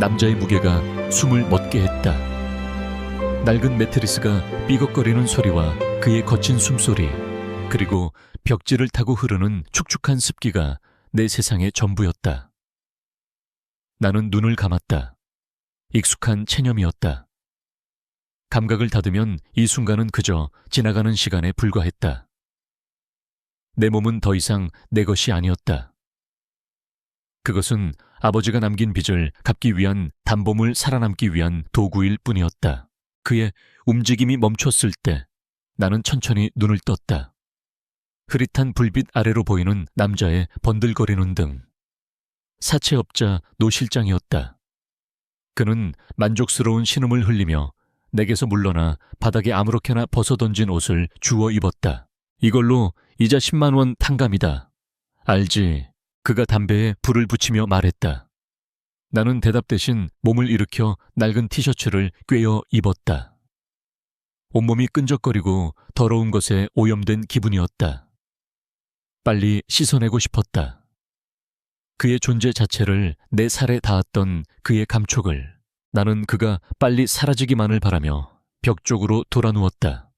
남자의 무게가 숨을 멎게 했다. 낡은 매트리스가 삐걱거리는 소리와 그의 거친 숨소리, 그리고 벽지를 타고 흐르는 축축한 습기가 내 세상의 전부였다. 나는 눈을 감았다. 익숙한 체념이었다. 감각을 닫으면 이 순간은 그저 지나가는 시간에 불과했다. 내 몸은 더 이상 내 것이 아니었다. 그것은 아버지가 남긴 빚을 갚기 위한 담보물 살아남기 위한 도구일 뿐이었다. 그의 움직임이 멈췄을 때 나는 천천히 눈을 떴다. 흐릿한 불빛 아래로 보이는 남자의 번들거리는 등. 사채업자 노 실장이었다. 그는 만족스러운 신음을 흘리며 내게서 물러나 바닥에 아무렇게나 벗어던진 옷을 주워 입었다. 이걸로 이자 10만 원 탕감이다. 알지? 그가 담배에 불을 붙이며 말했다. 나는 대답 대신 몸을 일으켜 낡은 티셔츠를 꿰어 입었다. 온몸이 끈적거리고 더러운 것에 오염된 기분이었다. 빨리 씻어내고 싶었다. 그의 존재 자체를 내 살에 닿았던 그의 감촉을. 나는 그가 빨리 사라지기만을 바라며 벽 쪽으로 돌아 누웠다.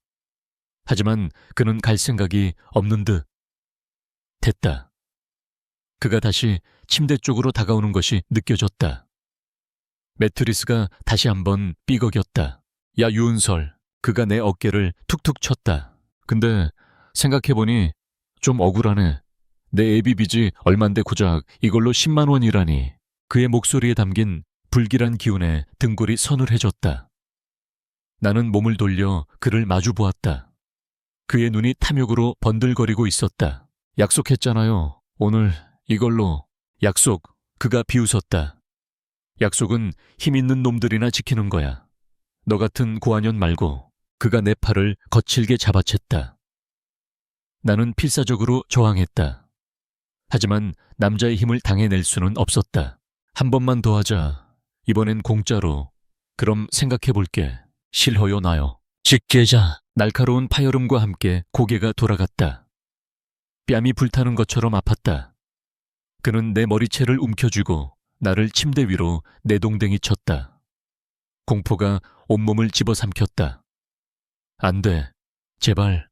하지만 그는 갈 생각이 없는 듯. 됐다. 그가 다시 침대 쪽으로 다가오는 것이 느껴졌다. 매트리스가 다시 한번 삐걱였다. 야, 유은설. 그가 내 어깨를 툭툭 쳤다. 근데 생각해보니 좀 억울하네. 내 애비 빚이 얼만데 고작 이걸로 10만 원이라니. 그의 목소리에 담긴 불길한 기운에 등골이 서늘해졌다. 나는 몸을 돌려 그를 마주 보았다. 그의 눈이 탐욕으로 번들거리고 있었다. 약속했잖아요. 오늘 이걸로. 약속. 그가 비웃었다. 약속은 힘 있는 놈들이나 지키는 거야. 너 같은 고아년 말고. 그가 내 팔을 거칠게 잡아챘다. 나는 필사적으로 저항했다. 하지만 남자의 힘을 당해낼 수는 없었다. 한 번만 더 하자. 이번엔 공짜로. 그럼 생각해볼게. 싫어요, 나요. 직계자. 날카로운 파열음과 함께 고개가 돌아갔다. 뺨이 불타는 것처럼 아팠다. 그는 내 머리채를 움켜쥐고 나를 침대 위로 내동댕이 쳤다. 공포가 온몸을 집어삼켰다. 안 돼. 제발.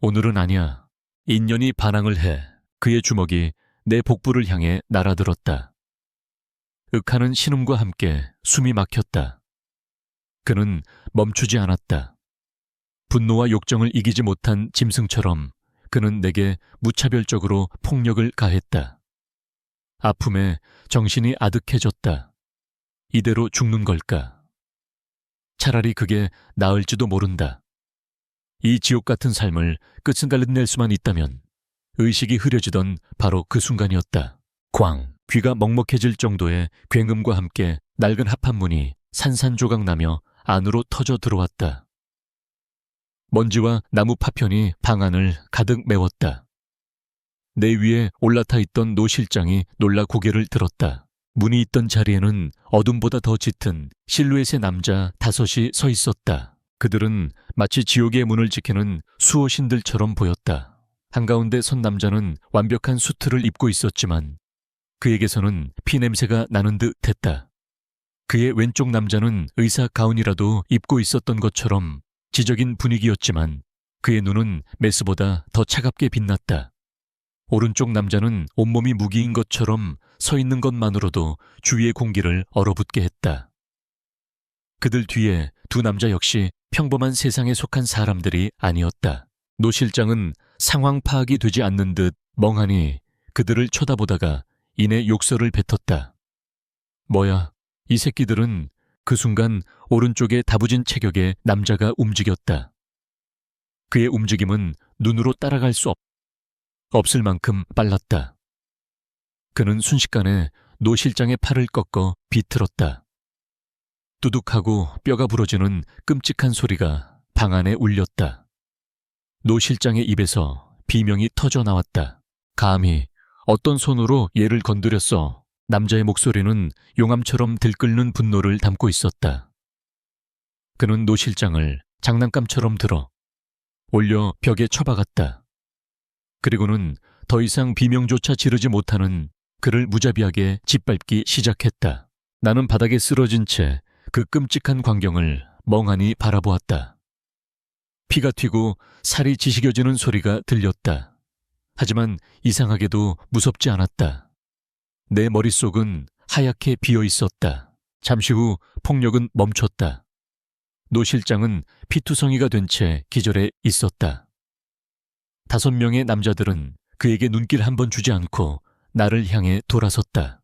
오늘은 아니야. 인연이 반항을 해. 그의 주먹이 내 복부를 향해 날아들었다. 윽하는 신음과 함께 숨이 막혔다. 그는 멈추지 않았다. 분노와 욕정을 이기지 못한 짐승처럼 그는 내게 무차별적으로 폭력을 가했다. 아픔에 정신이 아득해졌다. 이대로 죽는 걸까? 차라리 그게 나을지도 모른다. 이 지옥 같은 삶을 끝끝내 수만 있다면. 의식이 흐려지던 바로 그 순간이었다. 쾅! 귀가 먹먹해질 정도의 굉음과 함께 낡은 합판문이 산산조각 나며 안으로 터져 들어왔다. 먼지와 나무 파편이 방 안을 가득 메웠다. 내 위에 올라타 있던 노 실장이 놀라 고개를 들었다. 문이 있던 자리에는 어둠보다 더 짙은 실루엣의 남자 5이 서 있었다. 그들은 마치 지옥의 문을 지키는 수호신들처럼 보였다. 한가운데 선 남자는 완벽한 수트를 입고 있었지만 그에게서는 피냄새가 나는 듯 했다. 그의 왼쪽 남자는 의사 가운이라도 입고 있었던 것처럼 지적인 분위기였지만 그의 눈은 메스보다 더 차갑게 빛났다. 오른쪽 남자는 온몸이 무기인 것처럼 서 있는 것만으로도 주위의 공기를 얼어붙게 했다. 그들 뒤에 두 남자 역시 평범한 세상에 속한 사람들이 아니었다. 노 실장은 상황 파악이 되지 않는 듯 멍하니 그들을 쳐다보다가 이내 욕설을 뱉었다. 뭐야, 이 새끼들은. 그 순간 오른쪽에 다부진 체격의 남자가 움직였다. 그의 움직임은 눈으로 따라갈 수 없을 만큼 빨랐다. 그는 순식간에 노 실장의 팔을 꺾어 비틀었다. 뚜둑하고 뼈가 부러지는 끔찍한 소리가 방 안에 울렸다. 노 실장의 입에서 비명이 터져 나왔다. 감히 어떤 손으로 얘를 건드렸어. 남자의 목소리는 용암처럼 들끓는 분노를 담고 있었다. 그는 노 실장을 장난감처럼 들어 올려 벽에 쳐박았다. 그리고는 더 이상 비명조차 지르지 못하는 그를 무자비하게 짓밟기 시작했다. 나는 바닥에 쓰러진 채 그 끔찍한 광경을 멍하니 바라보았다. 피가 튀고 살이 지식여지는 소리가 들렸다. 하지만 이상하게도 무섭지 않았다. 내 머릿속은 하얗게 비어 있었다. 잠시 후 폭력은 멈췄다. 노 실장은 피투성이가 된 채 기절해 있었다. 5명의 남자들은 그에게 눈길 한 번 주지 않고 나를 향해 돌아섰다.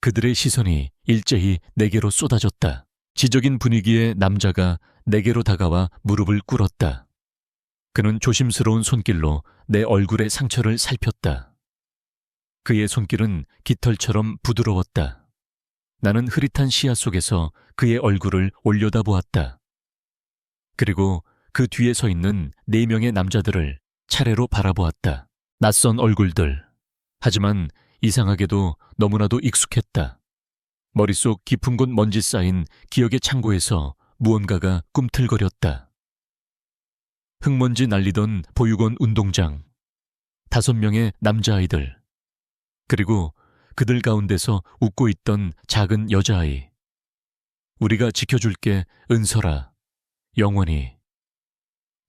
그들의 시선이 일제히 내게로 쏟아졌다. 지적인 분위기의 남자가 내게로 다가와 무릎을 꿇었다. 그는 조심스러운 손길로 내 얼굴의 상처를 살폈다. 그의 손길은 깃털처럼 부드러웠다. 나는 흐릿한 시야 속에서 그의 얼굴을 올려다보았다. 그리고 그 뒤에 서 있는 4명의 남자들을 차례로 바라보았다. 낯선 얼굴들. 하지만 이상하게도 너무나도 익숙했다. 머릿속 깊은 곳 먼지 쌓인 기억의 창고에서 무언가가 꿈틀거렸다. 흙먼지 날리던 보육원 운동장, 5명의 남자아이들, 그리고 그들 가운데서 웃고 있던 작은 여자아이. 우리가 지켜줄게, 은설아. 영원히.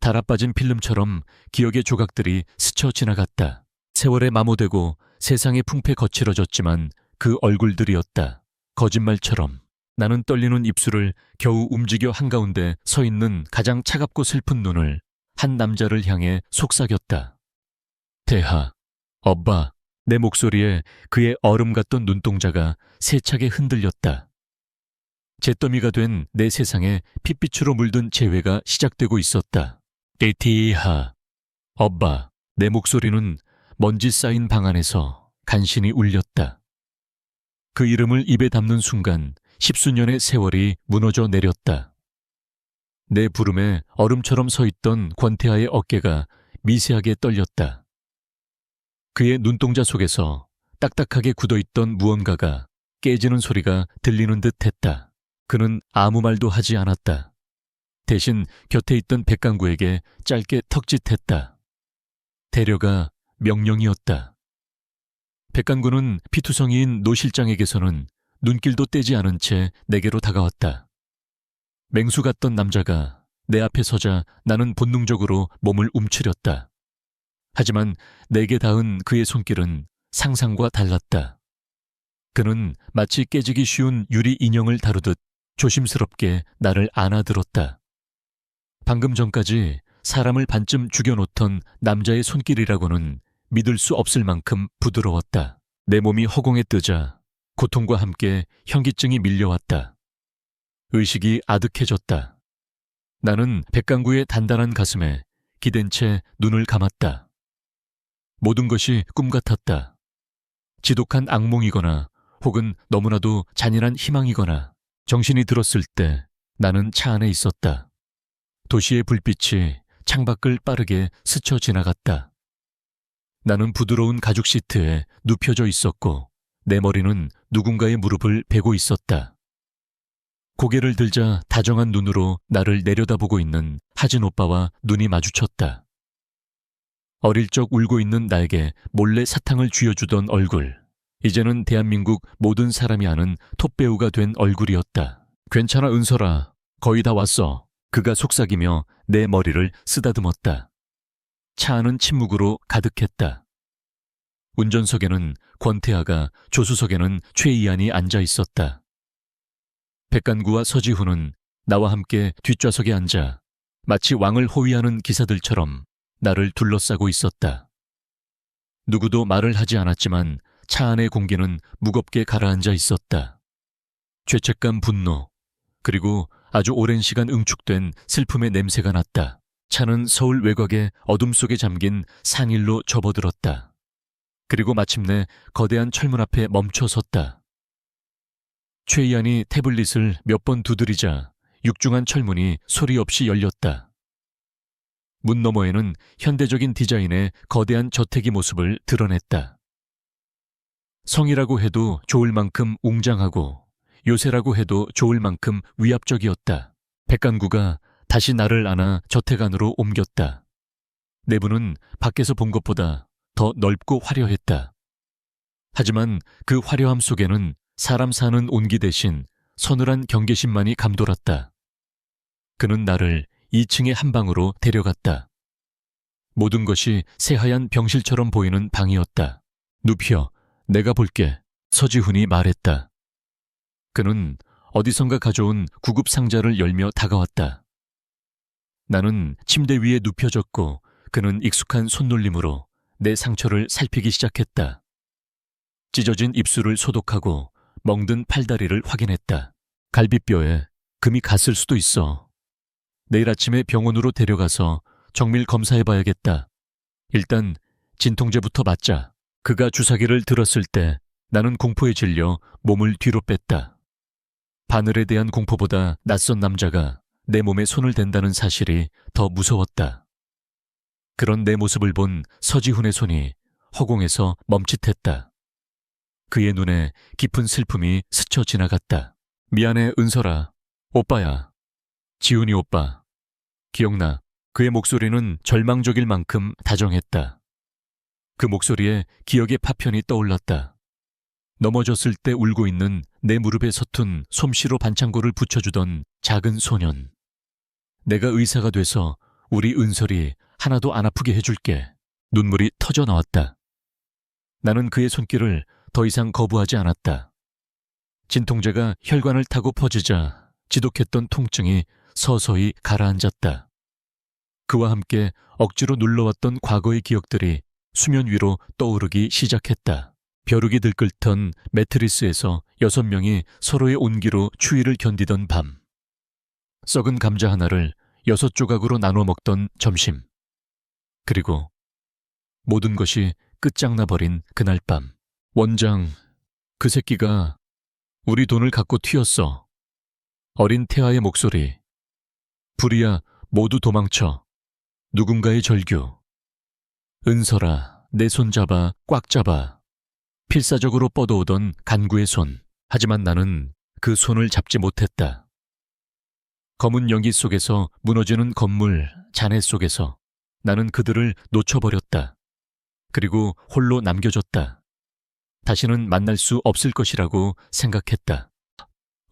달아빠진 필름처럼 기억의 조각들이 스쳐 지나갔다. 세월에 마모되고 세상의 풍패 거칠어졌지만 그 얼굴들이었다. 거짓말처럼. 나는 떨리는 입술을 겨우 움직여 한가운데 서 있는 가장 차갑고 슬픈 눈을 한 남자를 향해 속삭였다. 대하, 엄마. 내 목소리에 그의 얼음 같던 눈동자가 세차게 흔들렸다. 잿더미가 된 내 세상에 핏빛으로 물든 재회가 시작되고 있었다. 에티하, 엄마. 내 목소리는 먼지 쌓인 방 안에서 간신히 울렸다. 그 이름을 입에 담는 순간 10수년의 세월이 무너져 내렸다. 내 부름에 얼음처럼 서 있던 권태하의 어깨가 미세하게 떨렸다. 그의 눈동자 속에서 딱딱하게 굳어있던 무언가가 깨지는 소리가 들리는 듯 했다. 그는 아무 말도 하지 않았다. 대신 곁에 있던 백강구에게 짧게 턱짓했다. 대려가 명령이었다. 백강구는 피투성이인 노 실장에게서는 눈길도 떼지 않은 채 내게로 다가왔다. 맹수 같던 남자가 내 앞에 서자 나는 본능적으로 몸을 움츠렸다. 하지만 내게 닿은 그의 손길은 상상과 달랐다. 그는 마치 깨지기 쉬운 유리 인형을 다루듯 조심스럽게 나를 안아들었다. 방금 전까지 사람을 반쯤 죽여놓던 남자의 손길이라고는 믿을 수 없을 만큼 부드러웠다. 내 몸이 허공에 뜨자 고통과 함께 현기증이 밀려왔다. 의식이 아득해졌다. 나는 백강구의 단단한 가슴에 기댄 채 눈을 감았다. 모든 것이 꿈 같았다. 지독한 악몽이거나 혹은 너무나도 잔인한 희망이거나 정신이 들었을 때 나는 차 안에 있었다. 도시의 불빛이 창밖을 빠르게 스쳐 지나갔다. 나는 부드러운 가죽 시트에 눕혀져 있었고 내 머리는 누군가의 무릎을 베고 있었다. 고개를 들자 다정한 눈으로 나를 내려다보고 있는 하진 오빠와 눈이 마주쳤다. 어릴 적 울고 있는 나에게 몰래 사탕을 쥐어주던 얼굴. 이제는 대한민국 모든 사람이 아는 톱배우가 된 얼굴이었다. 괜찮아 은설아. 거의 다 왔어. 그가 속삭이며 내 머리를 쓰다듬었다. 차 안은 침묵으로 가득했다. 운전석에는 권태하가, 조수석에는 최이안이 앉아 있었다. 백간구와 서지훈은 나와 함께 뒷좌석에 앉아 마치 왕을 호위하는 기사들처럼 나를 둘러싸고 있었다. 누구도 말을 하지 않았지만 차 안의 공기는 무겁게 가라앉아 있었다. 죄책감, 분노, 그리고 아주 오랜 시간 응축된 슬픔의 냄새가 났다. 차는 서울 외곽의 어둠 속에 잠긴 산일로 접어들었다. 그리고 마침내 거대한 철문 앞에 멈춰 섰다. 최이안이 태블릿을 몇 번 두드리자 육중한 철문이 소리 없이 열렸다. 문 너머에는 현대적인 디자인의 거대한 저택의 모습을 드러냈다. 성이라고 해도 좋을 만큼 웅장하고 요새라고 해도 좋을 만큼 위압적이었다. 백간구가 다시 나를 안아 저택 안으로 옮겼다. 내부는 밖에서 본 것보다 더 넓고 화려했다. 하지만 그 화려함 속에는 사람 사는 온기 대신 서늘한 경계심만이 감돌았다. 그는 나를 2층의 한 방으로 데려갔다. 모든 것이 새하얀 병실처럼 보이는 방이었다. 눕혀, 내가 볼게. 서지훈이 말했다. 그는 어디선가 가져온 구급 상자를 열며 다가왔다. 나는 침대 위에 눕혀졌고 그는 익숙한 손놀림으로 내 상처를 살피기 시작했다. 찢어진 입술을 소독하고 멍든 팔다리를 확인했다. 갈비뼈에 금이 갔을 수도 있어. 내일 아침에 병원으로 데려가서 정밀 검사해봐야겠다. 일단 진통제부터 맞자. 그가 주사기를 들었을 때 나는 공포에 질려 몸을 뒤로 뺐다. 바늘에 대한 공포보다 낯선 남자가 내 몸에 손을 댄다는 사실이 더 무서웠다. 그런 내 모습을 본 서지훈의 손이 허공에서 멈칫했다. 그의 눈에 깊은 슬픔이 스쳐 지나갔다. 미안해, 은설아. 오빠야. 지훈이 오빠. 기억나. 그의 목소리는 절망적일 만큼 다정했다. 그 목소리에 기억의 파편이 떠올랐다. 넘어졌을 때 울고 있는 내 무릎에 서툰 솜씨로 반창고를 붙여주던 작은 소년. 내가 의사가 돼서 우리 은설이 하나도 안 아프게 해줄게. 눈물이 터져 나왔다. 나는 그의 손길을 더 이상 거부하지 않았다. 진통제가 혈관을 타고 퍼지자 지독했던 통증이 서서히 가라앉았다. 그와 함께 억지로 눌러왔던 과거의 기억들이 수면 위로 떠오르기 시작했다. 벼룩이 들끓던 매트리스에서 6명이 서로의 온기로 추위를 견디던 밤. 썩은 감자 하나를 6조각으로 나눠 먹던 점심. 그리고 모든 것이 끝장나버린 그날 밤. 원장, 그 새끼가 우리 돈을 갖고 튀었어. 어린 태아의 목소리. 불이야, 모두 도망쳐. 누군가의 절규. 은설아, 내 손 잡아, 꽉 잡아. 필사적으로 뻗어오던 간구의 손. 하지만 나는 그 손을 잡지 못했다. 검은 연기 속에서 무너지는 건물, 잔해 속에서 나는 그들을 놓쳐버렸다. 그리고 홀로 남겨졌다. 다시는 만날 수 없을 것이라고 생각했다.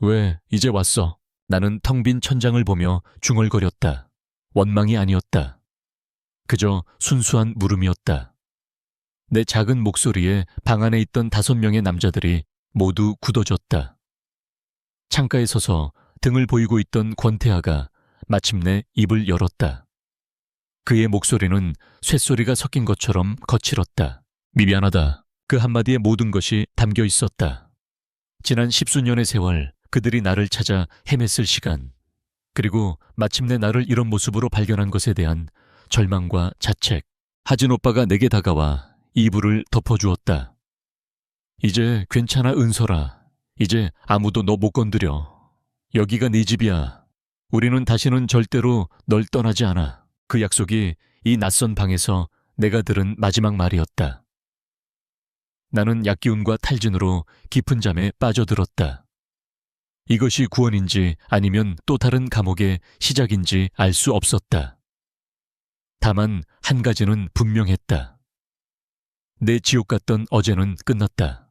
왜 이제 왔어? 나는 텅 빈 천장을 보며 중얼거렸다. 원망이 아니었다. 그저 순수한 물음이었다. 내 작은 목소리에 방 안에 있던 5명의 남자들이 모두 굳어졌다. 창가에 서서 등을 보이고 있던 권태아가 마침내 입을 열었다. 그의 목소리는 쇳소리가 섞인 것처럼 거칠었다. 미안하다. 그 한마디에 모든 것이 담겨 있었다. 지난 10수년의 세월, 그들이 나를 찾아 헤맸을 시간, 그리고 마침내 나를 이런 모습으로 발견한 것에 대한 절망과 자책. 하진 오빠가 내게 다가와 이불을 덮어주었다. 이제 괜찮아, 은설아. 이제 아무도 너 못 건드려. 여기가 네 집이야. 우리는 다시는 절대로 널 떠나지 않아. 그 약속이 이 낯선 방에서 내가 들은 마지막 말이었다. 나는 약기운과 탈진으로 깊은 잠에 빠져들었다. 이것이 구원인지 아니면 또 다른 감옥의 시작인지 알 수 없었다. 다만 한 가지는 분명했다. 내 지옥 같던 어제는 끝났다.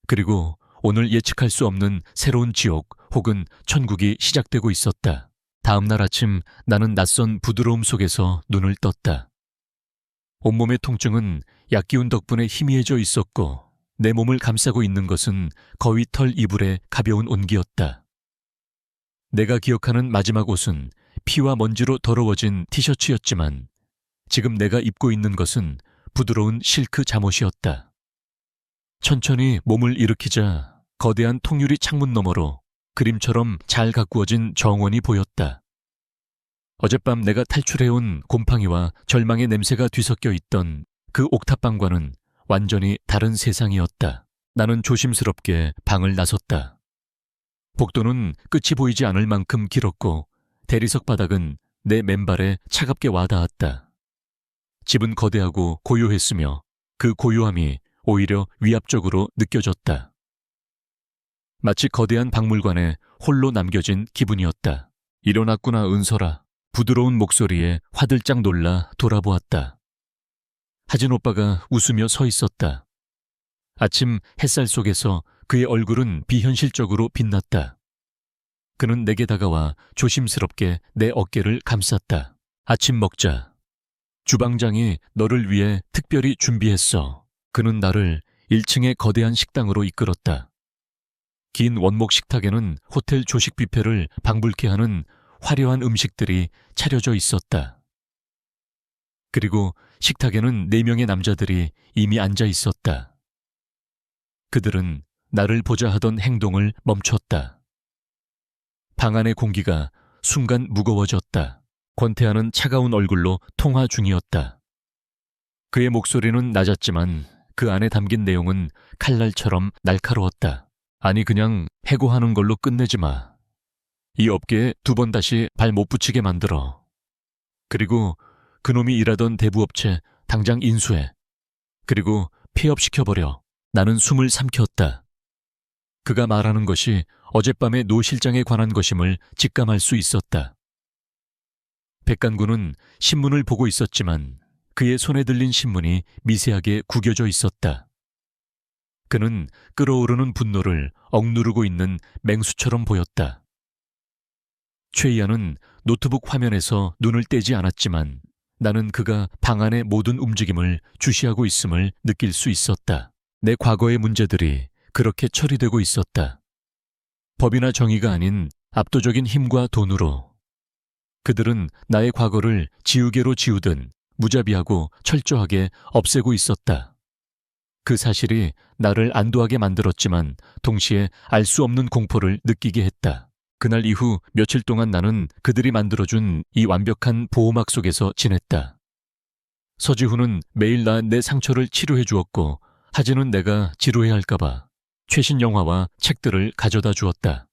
그리고 오늘 예측할 수 없는 새로운 지옥 혹은 천국이 시작되고 있었다. 다음 날 아침 나는 낯선 부드러움 속에서 눈을 떴다. 온몸의 통증은 약기운 덕분에 희미해져 있었고 내 몸을 감싸고 있는 것은 거위 털 이불의 가벼운 온기였다. 내가 기억하는 마지막 옷은 피와 먼지로 더러워진 티셔츠였지만 지금 내가 입고 있는 것은 부드러운 실크 잠옷이었다. 천천히 몸을 일으키자 거대한 통유리 창문 너머로 그림처럼 잘 가꾸어진 정원이 보였다. 어젯밤 내가 탈출해온 곰팡이와 절망의 냄새가 뒤섞여 있던 그 옥탑방과는 완전히 다른 세상이었다. 나는 조심스럽게 방을 나섰다. 복도는 끝이 보이지 않을 만큼 길었고 대리석 바닥은 내 맨발에 차갑게 와닿았다. 집은 거대하고 고요했으며 그 고요함이 오히려 위압적으로 느껴졌다. 마치 거대한 박물관에 홀로 남겨진 기분이었다. 일어났구나, 은설아. 부드러운 목소리에 화들짝 놀라 돌아보았다. 하진 오빠가 웃으며 서 있었다. 아침 햇살 속에서 그의 얼굴은 비현실적으로 빛났다. 그는 내게 다가와 조심스럽게 내 어깨를 감쌌다. 아침 먹자. 주방장이 너를 위해 특별히 준비했어. 그는 나를 1층의 거대한 식당으로 이끌었다. 긴 원목 식탁에는 호텔 조식 뷔페를 방불케 하는 화려한 음식들이 차려져 있었다. 그리고 식탁에는 4명의 남자들이 이미 앉아 있었다. 그들은 나를 보자 하던 행동을 멈췄다. 방 안의 공기가 순간 무거워졌다. 권태하는 차가운 얼굴로 통화 중이었다. 그의 목소리는 낮았지만 그 안에 담긴 내용은 칼날처럼 날카로웠다. 아니 그냥 해고하는 걸로 끝내지 마. 이 업계에 2번 다시 발 못 붙이게 만들어. 그리고 그놈이 일하던 대부업체 당장 인수해. 그리고 폐업시켜버려. 나는 숨을 삼켰다. 그가 말하는 것이 어젯밤의 노 실장에 관한 것임을 직감할 수 있었다. 백간구는 신문을 보고 있었지만 그의 손에 들린 신문이 미세하게 구겨져 있었다. 그는 끓어오르는 분노를 억누르고 있는 맹수처럼 보였다. 최이아는 노트북 화면에서 눈을 떼지 않았지만 나는 그가 방 안의 모든 움직임을 주시하고 있음을 느낄 수 있었다. 내 과거의 문제들이 그렇게 처리되고 있었다. 법이나 정의가 아닌 압도적인 힘과 돈으로. 그들은 나의 과거를 지우개로 지우든 무자비하고 철저하게 없애고 있었다. 그 사실이 나를 안도하게 만들었지만 동시에 알 수 없는 공포를 느끼게 했다. 그날 이후 며칠 동안 나는 그들이 만들어준 이 완벽한 보호막 속에서 지냈다. 서지훈은 매일 내 상처를 치료해 주었고 하진은 내가 지루해할까봐 최신 영화와 책들을 가져다 주었다.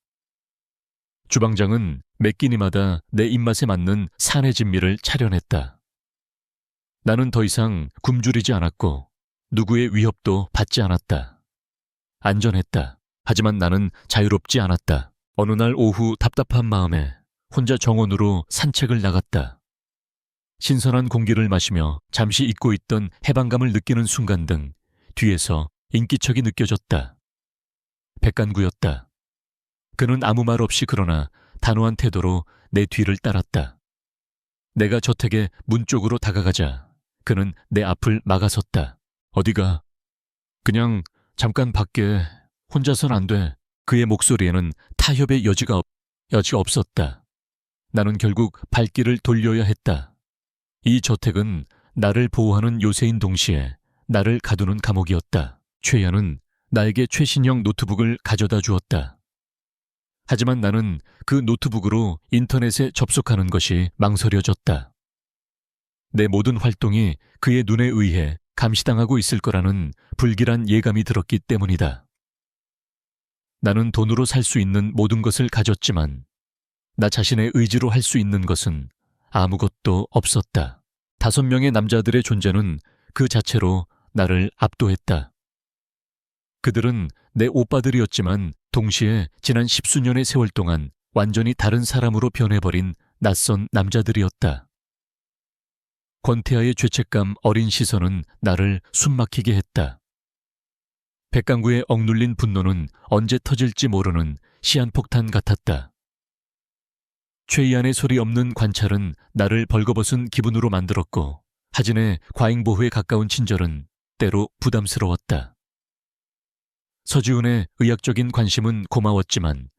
주방장은 매 끼니마다 내 입맛에 맞는 산의 진미를 차려냈다. 나는 더 이상 굶주리지 않았고 누구의 위협도 받지 않았다. 안전했다. 하지만 나는 자유롭지 않았다. 어느 날 오후 답답한 마음에 혼자 정원으로 산책을 나갔다. 신선한 공기를 마시며 잠시 잊고 있던 해방감을 느끼는 순간 등 뒤에서 인기척이 느껴졌다. 백간구였다. 그는 아무 말 없이 그러나 단호한 태도로 내 뒤를 따랐다. 내가 저택의 문 쪽으로 다가가자 그는 내 앞을 막아섰다. 어디가? 그냥 잠깐 밖에 혼자선 안 돼. 그의 목소리에는 타협의 여지가 없었다. 나는 결국 발길을 돌려야 했다. 이 저택은 나를 보호하는 요새인 동시에 나를 가두는 감옥이었다. 최야는 나에게 최신형 노트북을 가져다 주었다. 하지만 나는 그 노트북으로 인터넷에 접속하는 것이 망설여졌다. 내 모든 활동이 그의 눈에 의해 감시당하고 있을 거라는 불길한 예감이 들었기 때문이다. 나는 돈으로 살 수 있는 모든 것을 가졌지만 나 자신의 의지로 할 수 있는 것은 아무것도 없었다. 5명의 남자들의 존재는 그 자체로 나를 압도했다. 그들은 내 오빠들이었지만 동시에 지난 10수년의 세월 동안 완전히 다른 사람으로 변해버린 낯선 남자들이었다. 권태하의 죄책감 어린 시선은 나를 숨막히게 했다. 백강구의 억눌린 분노는 언제 터질지 모르는 시한폭탄 같았다. 최이안의 소리 없는 관찰은 나를 벌거벗은 기분으로 만들었고 하진의 과잉보호에 가까운 친절은 때로 부담스러웠다. 서지훈의 의학적인 관심은 고마웠지만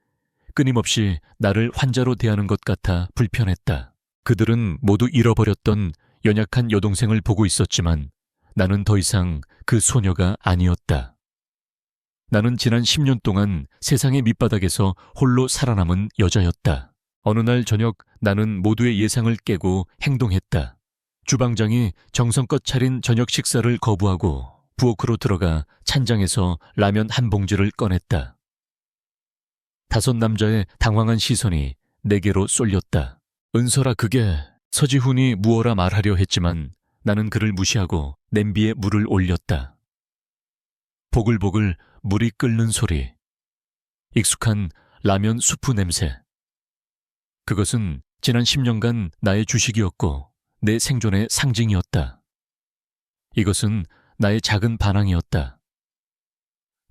끊임없이 나를 환자로 대하는 것 같아 불편했다. 그들은 모두 잃어버렸던 연약한 여동생을 보고 있었지만 나는 더 이상 그 소녀가 아니었다. 나는 지난 10년 동안 세상의 밑바닥에서 홀로 살아남은 여자였다. 어느 날 저녁 나는 모두의 예상을 깨고 행동했다. 주방장이 정성껏 차린 저녁 식사를 거부하고 부엌으로 들어가 찬장에서 라면 한 봉지를 꺼냈다. 5 남자의 당황한 시선이 내게로 쏠렸다. 은설아 그게... 서지훈이 무어라 말하려 했지만 나는 그를 무시하고 냄비에 물을 올렸다. 보글보글 물이 끓는 소리. 익숙한 라면 수프 냄새. 그것은 지난 10년간 나의 주식이었고 내 생존의 상징이었다. 이것은 나의 작은 반항이었다.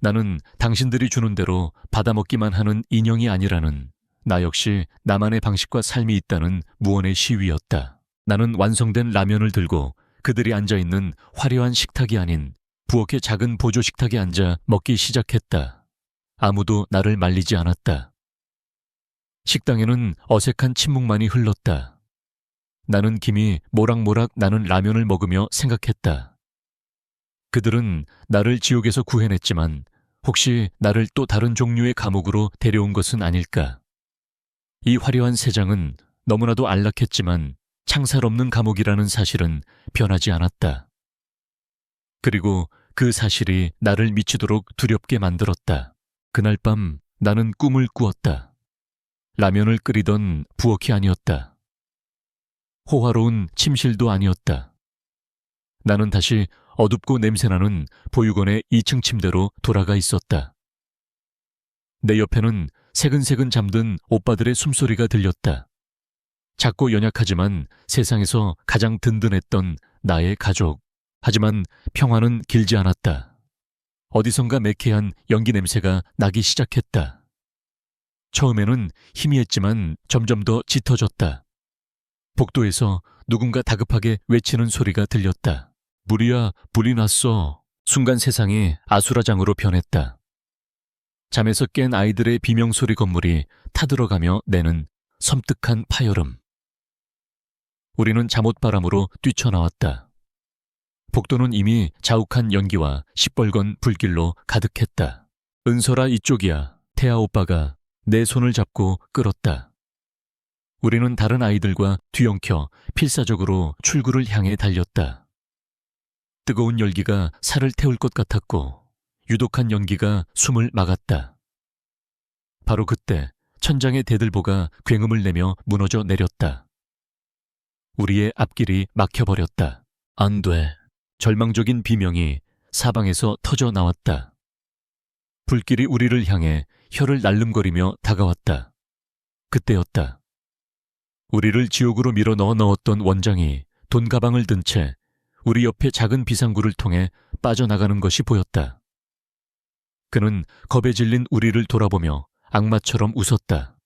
나는 당신들이 주는 대로 받아먹기만 하는 인형이 아니라는, 나 역시 나만의 방식과 삶이 있다는 무언의 시위였다. 나는 완성된 라면을 들고 그들이 앉아있는 화려한 식탁이 아닌 부엌의 작은 보조 식탁에 앉아 먹기 시작했다. 아무도 나를 말리지 않았다. 식당에는 어색한 침묵만이 흘렀다. 나는 김이 모락모락 나는 라면을 먹으며 생각했다. 그들은 나를 지옥에서 구해냈지만 혹시 나를 또 다른 종류의 감옥으로 데려온 것은 아닐까? 이 화려한 세상은 너무나도 안락했지만 창살 없는 감옥이라는 사실은 변하지 않았다. 그리고 그 사실이 나를 미치도록 두렵게 만들었다. 그날 밤 나는 꿈을 꾸었다. 라면을 끓이던 부엌이 아니었다. 호화로운 침실도 아니었다. 나는 다시 어둡고 냄새나는 보육원의 2층 침대로 돌아가 있었다. 내 옆에는 새근새근 잠든 오빠들의 숨소리가 들렸다. 작고 연약하지만 세상에서 가장 든든했던 나의 가족. 하지만 평화는 길지 않았다. 어디선가 매캐한 연기 냄새가 나기 시작했다. 처음에는 희미했지만 점점 더 짙어졌다. 복도에서 누군가 다급하게 외치는 소리가 들렸다. 무리야, 불이 났어. 순간 세상이 아수라장으로 변했다. 잠에서 깬 아이들의 비명소리 건물이 타들어가며 내는 섬뜩한 파열음. 우리는 잠옷바람으로 뛰쳐나왔다. 복도는 이미 자욱한 연기와 시뻘건 불길로 가득했다. 은설아, 이쪽이야. 태아 오빠가 내 손을 잡고 끌었다. 우리는 다른 아이들과 뒤엉켜 필사적으로 출구를 향해 달렸다. 뜨거운 열기가 살을 태울 것 같았고 유독한 연기가 숨을 막았다. 바로 그때 천장의 대들보가 굉음을 내며 무너져 내렸다. 우리의 앞길이 막혀버렸다. 안 돼. 절망적인 비명이 사방에서 터져 나왔다. 불길이 우리를 향해 혀를 날름거리며 다가왔다. 그때였다. 우리를 지옥으로 밀어 넣었던 원장이 돈 가방을 든 채 우리 옆에 작은 비상구를 통해 빠져나가는 것이 보였다. 그는 겁에 질린 우리를 돌아보며 악마처럼 웃었다.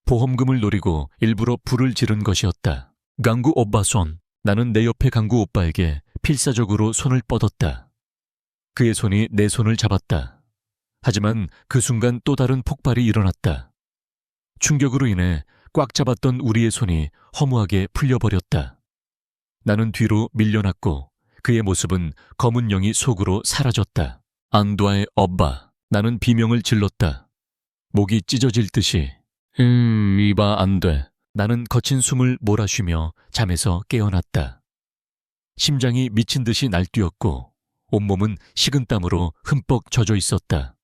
보험금을 노리고 일부러 불을 지른 것이었다. 강구 오빠 손. 나는 내 옆에 강구 오빠에게 필사적으로 손을 뻗었다. 그의 손이 내 손을 잡았다. 하지만 그 순간 또 다른 폭발이 일어났다. 충격으로 인해 꽉 잡았던 우리의 손이 허무하게 풀려버렸다. 나는 뒤로 밀려났고 그의 모습은 검은 영이 속으로 사라졌다. 안도아의 오빠. 나는 비명을 질렀다. 목이 찢어질 듯이. 이봐 안 돼. 나는 거친 숨을 몰아쉬며 잠에서 깨어났다. 심장이 미친 듯이 날뛰었고 온몸은 식은땀으로 흠뻑 젖어 있었다.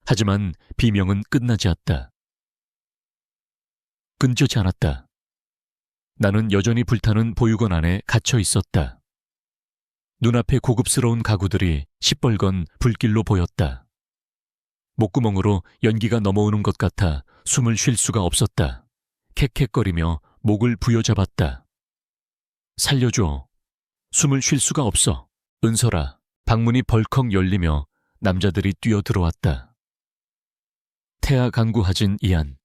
하지만 비명은 끝나지 않았다. 끊지지 않았다. 나는 여전히 불타는 보육원 안에 갇혀 있었다. 눈앞에 고급스러운 가구들이 시뻘건 불길로 보였다. 목구멍으로 연기가 넘어오는 것 같아 숨을 쉴 수가 없었다. 캑캑거리며 목을 부여잡았다. 살려줘. 숨을 쉴 수가 없어. 은설아. 방문이 벌컥 열리며 남자들이 뛰어들어왔다. 태아 강구 하진 이안.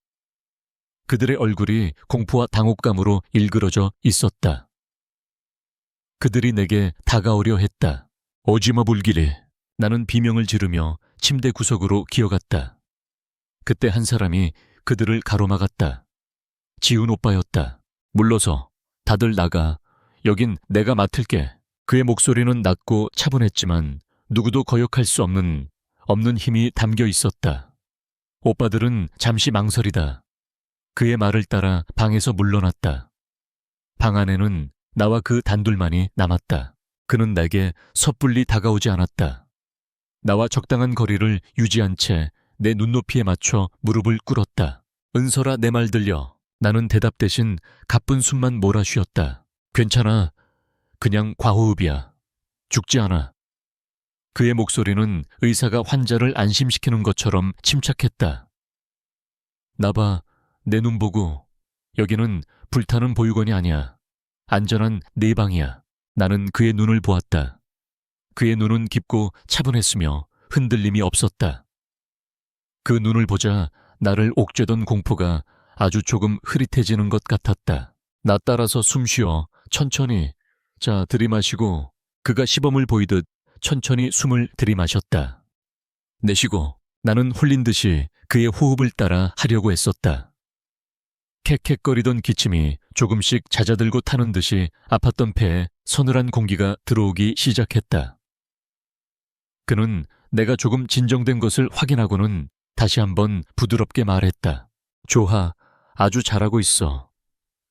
그들의 얼굴이 공포와 당혹감으로 일그러져 있었다. 그들이 내게 다가오려 했다. 오지마 불길이. 나는 비명을 지르며 침대 구석으로 기어갔다. 그때 한 사람이 그들을 가로막았다. 지훈 오빠였다. 물러서. 다들 나가. 여긴 내가 맡을게. 그의 목소리는 낮고 차분했지만 누구도 거역할 수 없는 힘이 담겨 있었다. 오빠들은 잠시 망설이다. 그의 말을 따라 방에서 물러났다. 방 안에는 나와 그 단둘만이 남았다. 그는 내게 섣불리 다가오지 않았다. 나와 적당한 거리를 유지한 채 내 눈높이에 맞춰 무릎을 꿇었다. 은설아, 내 말 들려. 나는 대답 대신 가쁜 숨만 몰아쉬었다. 괜찮아. 그냥 과호흡이야. 죽지 않아. 그의 목소리는 의사가 환자를 안심시키는 것처럼 침착했다. 나봐. 내 눈 보고. 여기는 불타는 보육원이 아니야. 안전한 내 방이야. 나는 그의 눈을 보았다. 그의 눈은 깊고 차분했으며 흔들림이 없었다. 그 눈을 보자 나를 옥죄던 공포가 아주 조금 흐릿해지는 것 같았다. 나 따라서 숨 쉬어 천천히. 자, 들이마시고. 그가 시범을 보이듯 천천히 숨을 들이마셨다. 내쉬고. 나는 홀린 듯이 그의 호흡을 따라 하려고 했었다. 캑캑거리던 기침이 조금씩 잦아들고 타는 듯이 아팠던 폐에 서늘한 공기가 들어오기 시작했다. 그는 내가 조금 진정된 것을 확인하고는 다시 한번 부드럽게 말했다. 조하, 아주 잘하고 있어.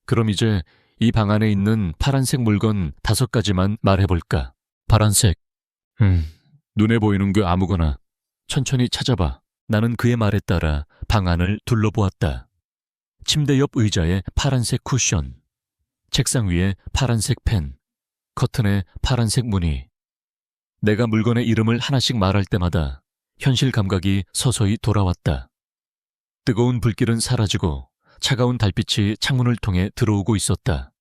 그럼 이제 이 방 안에 있는 파란색 물건 5가지만 말해볼까? 파란색. 눈에 보이는 게 아무거나. 천천히 찾아봐. 나는 그의 말에 따라 방 안을 둘러보았다. 침대 옆 의자에 파란색 쿠션, 책상 위에 파란색 펜, 커튼에 파란색 무늬. 내가 물건의 이름을 하나씩 말할 때마다 현실 감각이 서서히 돌아왔다. 뜨거운 불길은 사라지고 차가운 달빛이 창문을 통해 들어오고 있었다.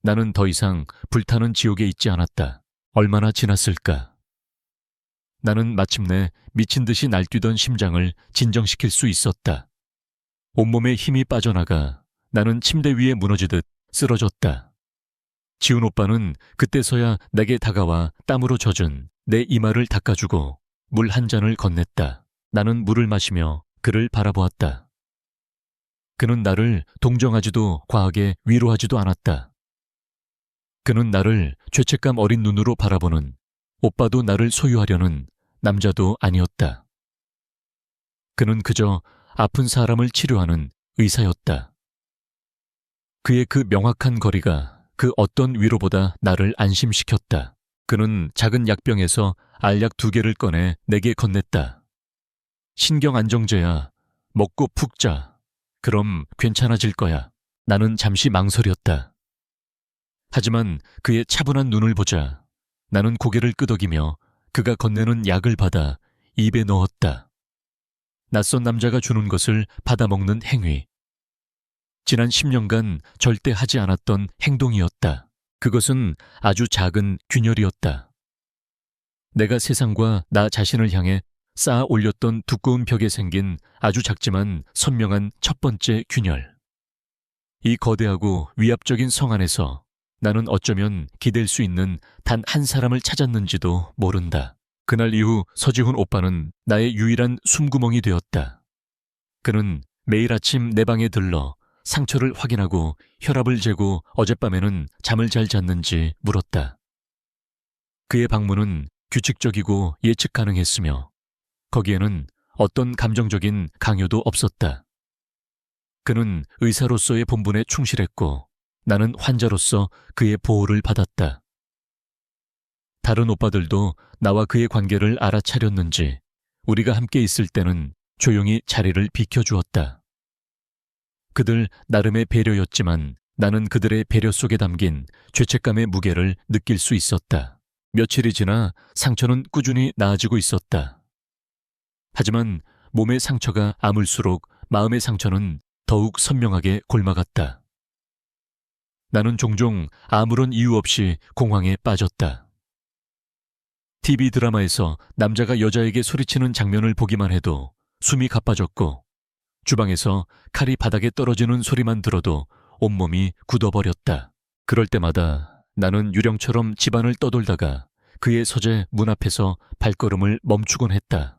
나는 더 이상 불타는 지옥에 있지 않았다. 얼마나 지났을까? 나는 마침내 미친 듯이 날뛰던 심장을 진정시킬 수 있었다. 온몸에 힘이 빠져나가 나는 침대 위에 무너지듯 쓰러졌다. 지훈 오빠는 그때서야 내게 다가와 땀으로 젖은 내 이마를 닦아주고 물 한 잔을 건넸다. 나는 물을 마시며 그를 바라보았다. 그는 나를 동정하지도 과하게 위로하지도 않았다. 그는 나를 죄책감 어린 눈으로 바라보는, 오빠도 나를 소유하려는 남자도 아니었다. 그는 그저 아픈 사람을 치료하는 의사였다. 그의 그 명확한 거리가 그 어떤 위로보다 나를 안심시켰다. 그는 작은 약병에서 알약 2개를 꺼내 내게 건넸다. 신경안정제야. 먹고 푹 자. 그럼 괜찮아질 거야. 나는 잠시 망설였다. 하지만 그의 차분한 눈을 보자 나는 고개를 끄덕이며 그가 건네는 약을 받아 입에 넣었다. 낯선 남자가 주는 것을 받아먹는 행위. 지난 10년간 절대 하지 않았던 행동이었다. 그것은 아주 작은 균열이었다. 내가 세상과 나 자신을 향해 쌓아 올렸던 두꺼운 벽에 생긴 아주 작지만 선명한 첫 번째 균열. 이 거대하고 위압적인 성 안에서 나는 어쩌면 기댈 수 있는 단 한 사람을 찾았는지도 모른다. 그날 이후 서지훈 오빠는 나의 유일한 숨구멍이 되었다. 그는 매일 아침 내 방에 들러 상처를 확인하고 혈압을 재고 어젯밤에는 잠을 잘 잤는지 물었다. 그의 방문은 규칙적이고 예측 가능했으며 거기에는 어떤 감정적인 강요도 없었다. 그는 의사로서의 본분에 충실했고 나는 환자로서 그의 보호를 받았다. 다른 오빠들도 나와 그의 관계를 알아차렸는지 우리가 함께 있을 때는 조용히 자리를 비켜주었다. 그들 나름의 배려였지만 나는 그들의 배려 속에 담긴 죄책감의 무게를 느낄 수 있었다. 며칠이 지나 상처는 꾸준히 나아지고 있었다. 하지만 몸의 상처가 아물수록 마음의 상처는 더욱 선명하게 골마갔다. 나는 종종 아무런 이유 없이 공황에 빠졌다. TV 드라마에서 남자가 여자에게 소리치는 장면을 보기만 해도 숨이 가빠졌고 주방에서 칼이 바닥에 떨어지는 소리만 들어도 온몸이 굳어버렸다. 그럴 때마다 나는 유령처럼 집안을 떠돌다가 그의 서재 문 앞에서 발걸음을 멈추곤 했다.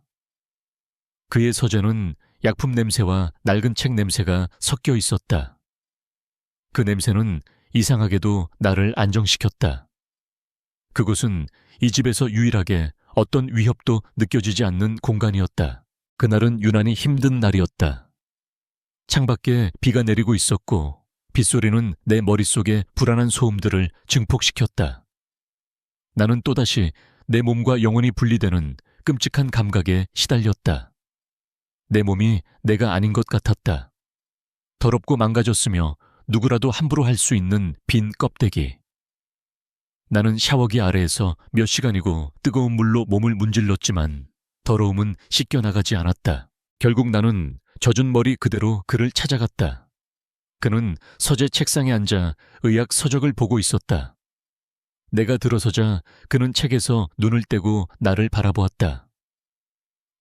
그의 서재는 약품 냄새와 낡은 책 냄새가 섞여 있었다. 그 냄새는 이상하게도 나를 안정시켰다. 그곳은 이 집에서 유일하게 어떤 위협도 느껴지지 않는 공간이었다. 그날은 유난히 힘든 날이었다. 창밖에 비가 내리고 있었고 빗소리는 내 머릿속에 불안한 소음들을 증폭시켰다. 나는 또다시 내 몸과 영혼이 분리되는 끔찍한 감각에 시달렸다. 내 몸이 내가 아닌 것 같았다. 더럽고 망가졌으며 누구라도 함부로 할 수 있는 빈 껍데기. 나는 샤워기 아래에서 몇 시간이고 뜨거운 물로 몸을 문질렀지만 더러움은 씻겨나가지 않았다. 결국 나는 젖은 머리 그대로 그를 찾아갔다. 그는 서재 책상에 앉아 의학 서적을 보고 있었다. 내가 들어서자 그는 책에서 눈을 떼고 나를 바라보았다.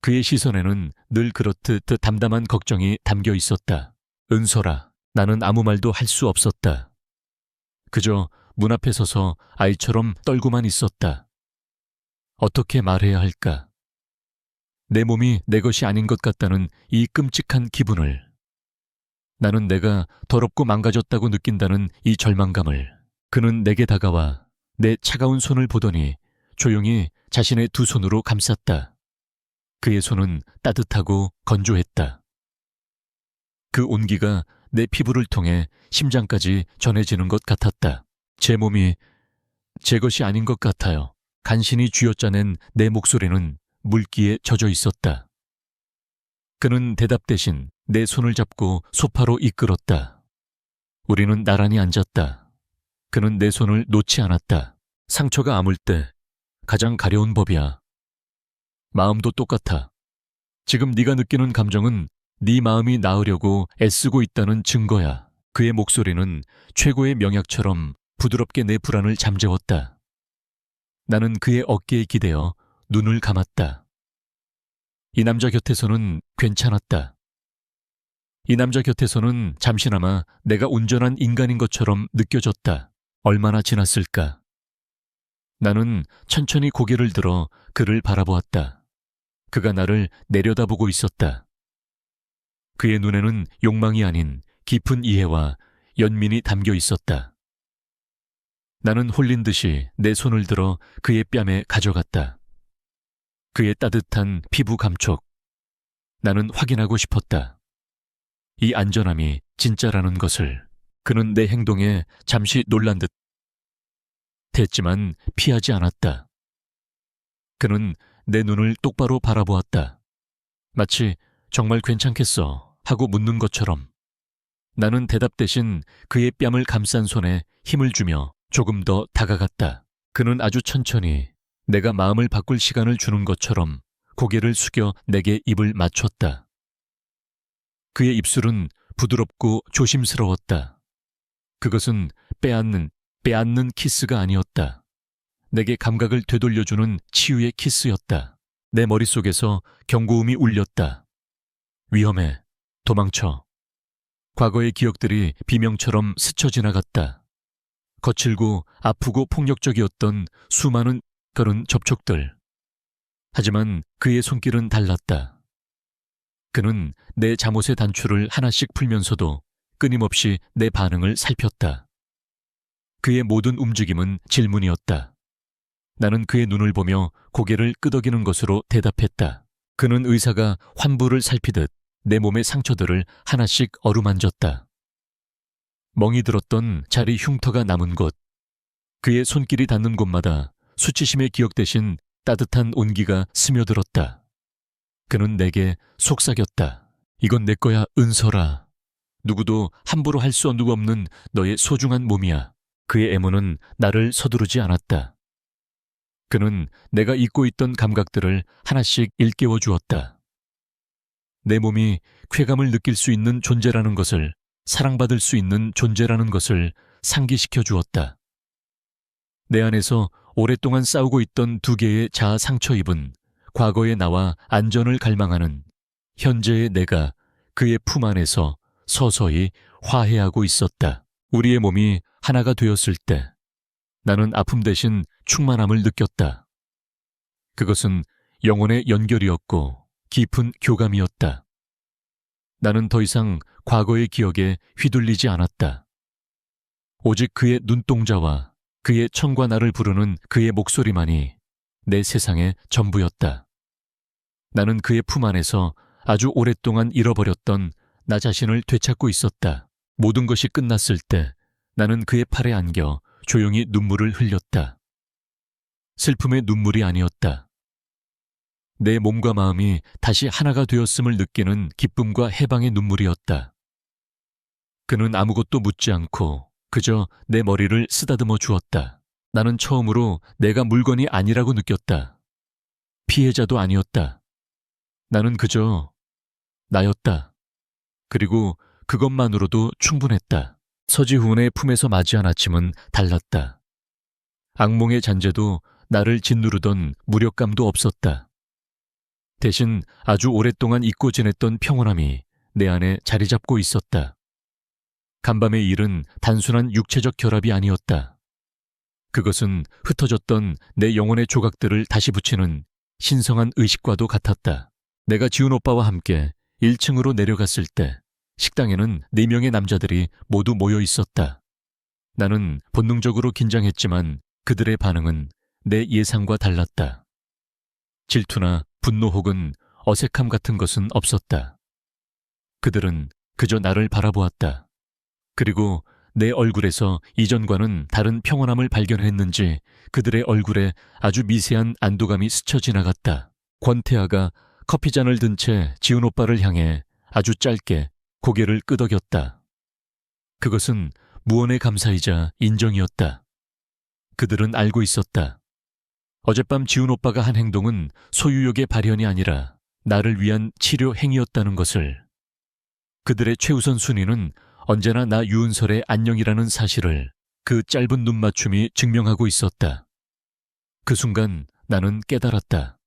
그의 시선에는 늘 그렇듯 담담한 걱정이 담겨 있었다. 은설아, 나는 아무 말도 할 수 없었다. 그저 문 앞에 서서 아이처럼 떨고만 있었다. 어떻게 말해야 할까? 내 몸이 내 것이 아닌 것 같다는 이 끔찍한 기분을, 나는 내가 더럽고 망가졌다고 느낀다는 이 절망감을. 그는 내게 다가와 내 차가운 손을 보더니 조용히 자신의 두 손으로 감쌌다. 그의 손은 따뜻하고 건조했다. 그 온기가 내 피부를 통해 심장까지 전해지는 것 같았다. 제 몸이 제 것이 아닌 것 같아요. 간신히 쥐어짜낸 내 목소리는 물기에 젖어 있었다. 그는 대답 대신 내 손을 잡고 소파로 이끌었다. 우리는 나란히 앉았다. 그는 내 손을 놓지 않았다. 상처가 아물 때 가장 가려운 법이야. 마음도 똑같아. 지금 네가 느끼는 감정은 네 마음이 나으려고 애쓰고 있다는 증거야. 그의 목소리는 최고의 명약처럼 부드럽게 내 불안을 잠재웠다. 나는 그의 어깨에 기대어 눈을 감았다. 이 남자 곁에서는 괜찮았다. 이 남자 곁에서는 잠시나마 내가 온전한 인간인 것처럼 느껴졌다. 얼마나 지났을까? 나는 천천히 고개를 들어 그를 바라보았다. 그가 나를 내려다보고 있었다. 그의 눈에는 욕망이 아닌 깊은 이해와 연민이 담겨 있었다. 나는 홀린 듯이 내 손을 들어 그의 뺨에 가져갔다. 그의 따뜻한 피부 감촉. 나는 확인하고 싶었다. 이 안전함이 진짜라는 것을. 그는 내 행동에 잠시 놀란 듯 했지만 피하지 않았다. 그는 내 눈을 똑바로 바라보았다. 마치 정말 괜찮겠어 하고 묻는 것처럼. 나는 대답 대신 그의 뺨을 감싼 손에 힘을 주며 조금 더 다가갔다. 그는 아주 천천히 내가 마음을 바꿀 시간을 주는 것처럼 고개를 숙여 내게 입을 맞췄다. 그의 입술은 부드럽고 조심스러웠다. 그것은 빼앗는 키스가 아니었다. 내게 감각을 되돌려주는 치유의 키스였다. 내 머릿속에서 경고음이 울렸다. 위험해. 도망쳐. 과거의 기억들이 비명처럼 스쳐 지나갔다. 거칠고 아프고 폭력적이었던 수많은 그런 접촉들. 하지만 그의 손길은 달랐다. 그는 내 잠옷의 단추를 하나씩 풀면서도 끊임없이 내 반응을 살폈다. 그의 모든 움직임은 질문이었다. 나는 그의 눈을 보며 고개를 끄덕이는 것으로 대답했다. 그는 의사가 환부를 살피듯 내 몸의 상처들을 하나씩 어루만졌다. 멍이 들었던 자리 흉터가 남은 곳, 그의 손길이 닿는 곳마다 수치심의 기억 대신 따뜻한 온기가 스며들었다. 그는 내게 속삭였다. 이건 내 거야, 은설아. 누구도 함부로 할 수 없는 너의 소중한 몸이야. 그의 애무는 나를 서두르지 않았다. 그는 내가 잊고 있던 감각들을 하나씩 일깨워 주었다. 내 몸이 쾌감을 느낄 수 있는 존재라는 것을, 사랑받을 수 있는 존재라는 것을 상기시켜 주었다. 내 안에서 오랫동안 싸우고 있던 두 개의 자아 상처 입은 과거의 나와 안전을 갈망하는 현재의 내가 그의 품 안에서 서서히 화해하고 있었다. 우리의 몸이 하나가 되었을 때 나는 아픔 대신 충만함을 느꼈다. 그것은 영혼의 연결이었고 깊은 교감이었다. 나는 더 이상 과거의 기억에 휘둘리지 않았다. 오직 그의 눈동자와 그의 천과 나를 부르는 그의 목소리만이 내 세상의 전부였다. 나는 그의 품 안에서 아주 오랫동안 잃어버렸던 나 자신을 되찾고 있었다. 모든 것이 끝났을 때 나는 그의 팔에 안겨 조용히 눈물을 흘렸다. 슬픔의 눈물이 아니었다. 내 몸과 마음이 다시 하나가 되었음을 느끼는 기쁨과 해방의 눈물이었다. 그는 아무것도 묻지 않고 그저 내 머리를 쓰다듬어 주었다. 나는 처음으로 내가 물건이 아니라고 느꼈다. 피해자도 아니었다. 나는 그저 나였다. 그리고 그것만으로도 충분했다. 서지훈의 품에서 맞이한 아침은 달랐다. 악몽의 잔재도 나를 짓누르던 무력감도 없었다. 대신 아주 오랫동안 잊고 지냈던 평온함이 내 안에 자리 잡고 있었다. 간밤의 일은 단순한 육체적 결합이 아니었다. 그것은 흩어졌던 내 영혼의 조각들을 다시 붙이는 신성한 의식과도 같았다. 내가 지훈 오빠와 함께 1층으로 내려갔을 때 식당에는 4명의 남자들이 모두 모여 있었다. 나는 본능적으로 긴장했지만 그들의 반응은 내 예상과 달랐다. 질투나 분노 혹은 어색함 같은 것은 없었다. 그들은 그저 나를 바라보았다. 그리고 내 얼굴에서 이전과는 다른 평온함을 발견했는지 그들의 얼굴에 아주 미세한 안도감이 스쳐 지나갔다. 권태아가 커피잔을 든 채 지훈 오빠를 향해 아주 짧게 고개를 끄덕였다. 그것은 무언의 감사이자 인정이었다. 그들은 알고 있었다. 어젯밤 지훈 오빠가 한 행동은 소유욕의 발현이 아니라 나를 위한 치료 행위였다는 것을. 그들의 최우선 순위는 언제나 나 유은설의 안녕이라는 사실을 그 짧은 눈맞춤이 증명하고 있었다. 그 순간 나는 깨달았다.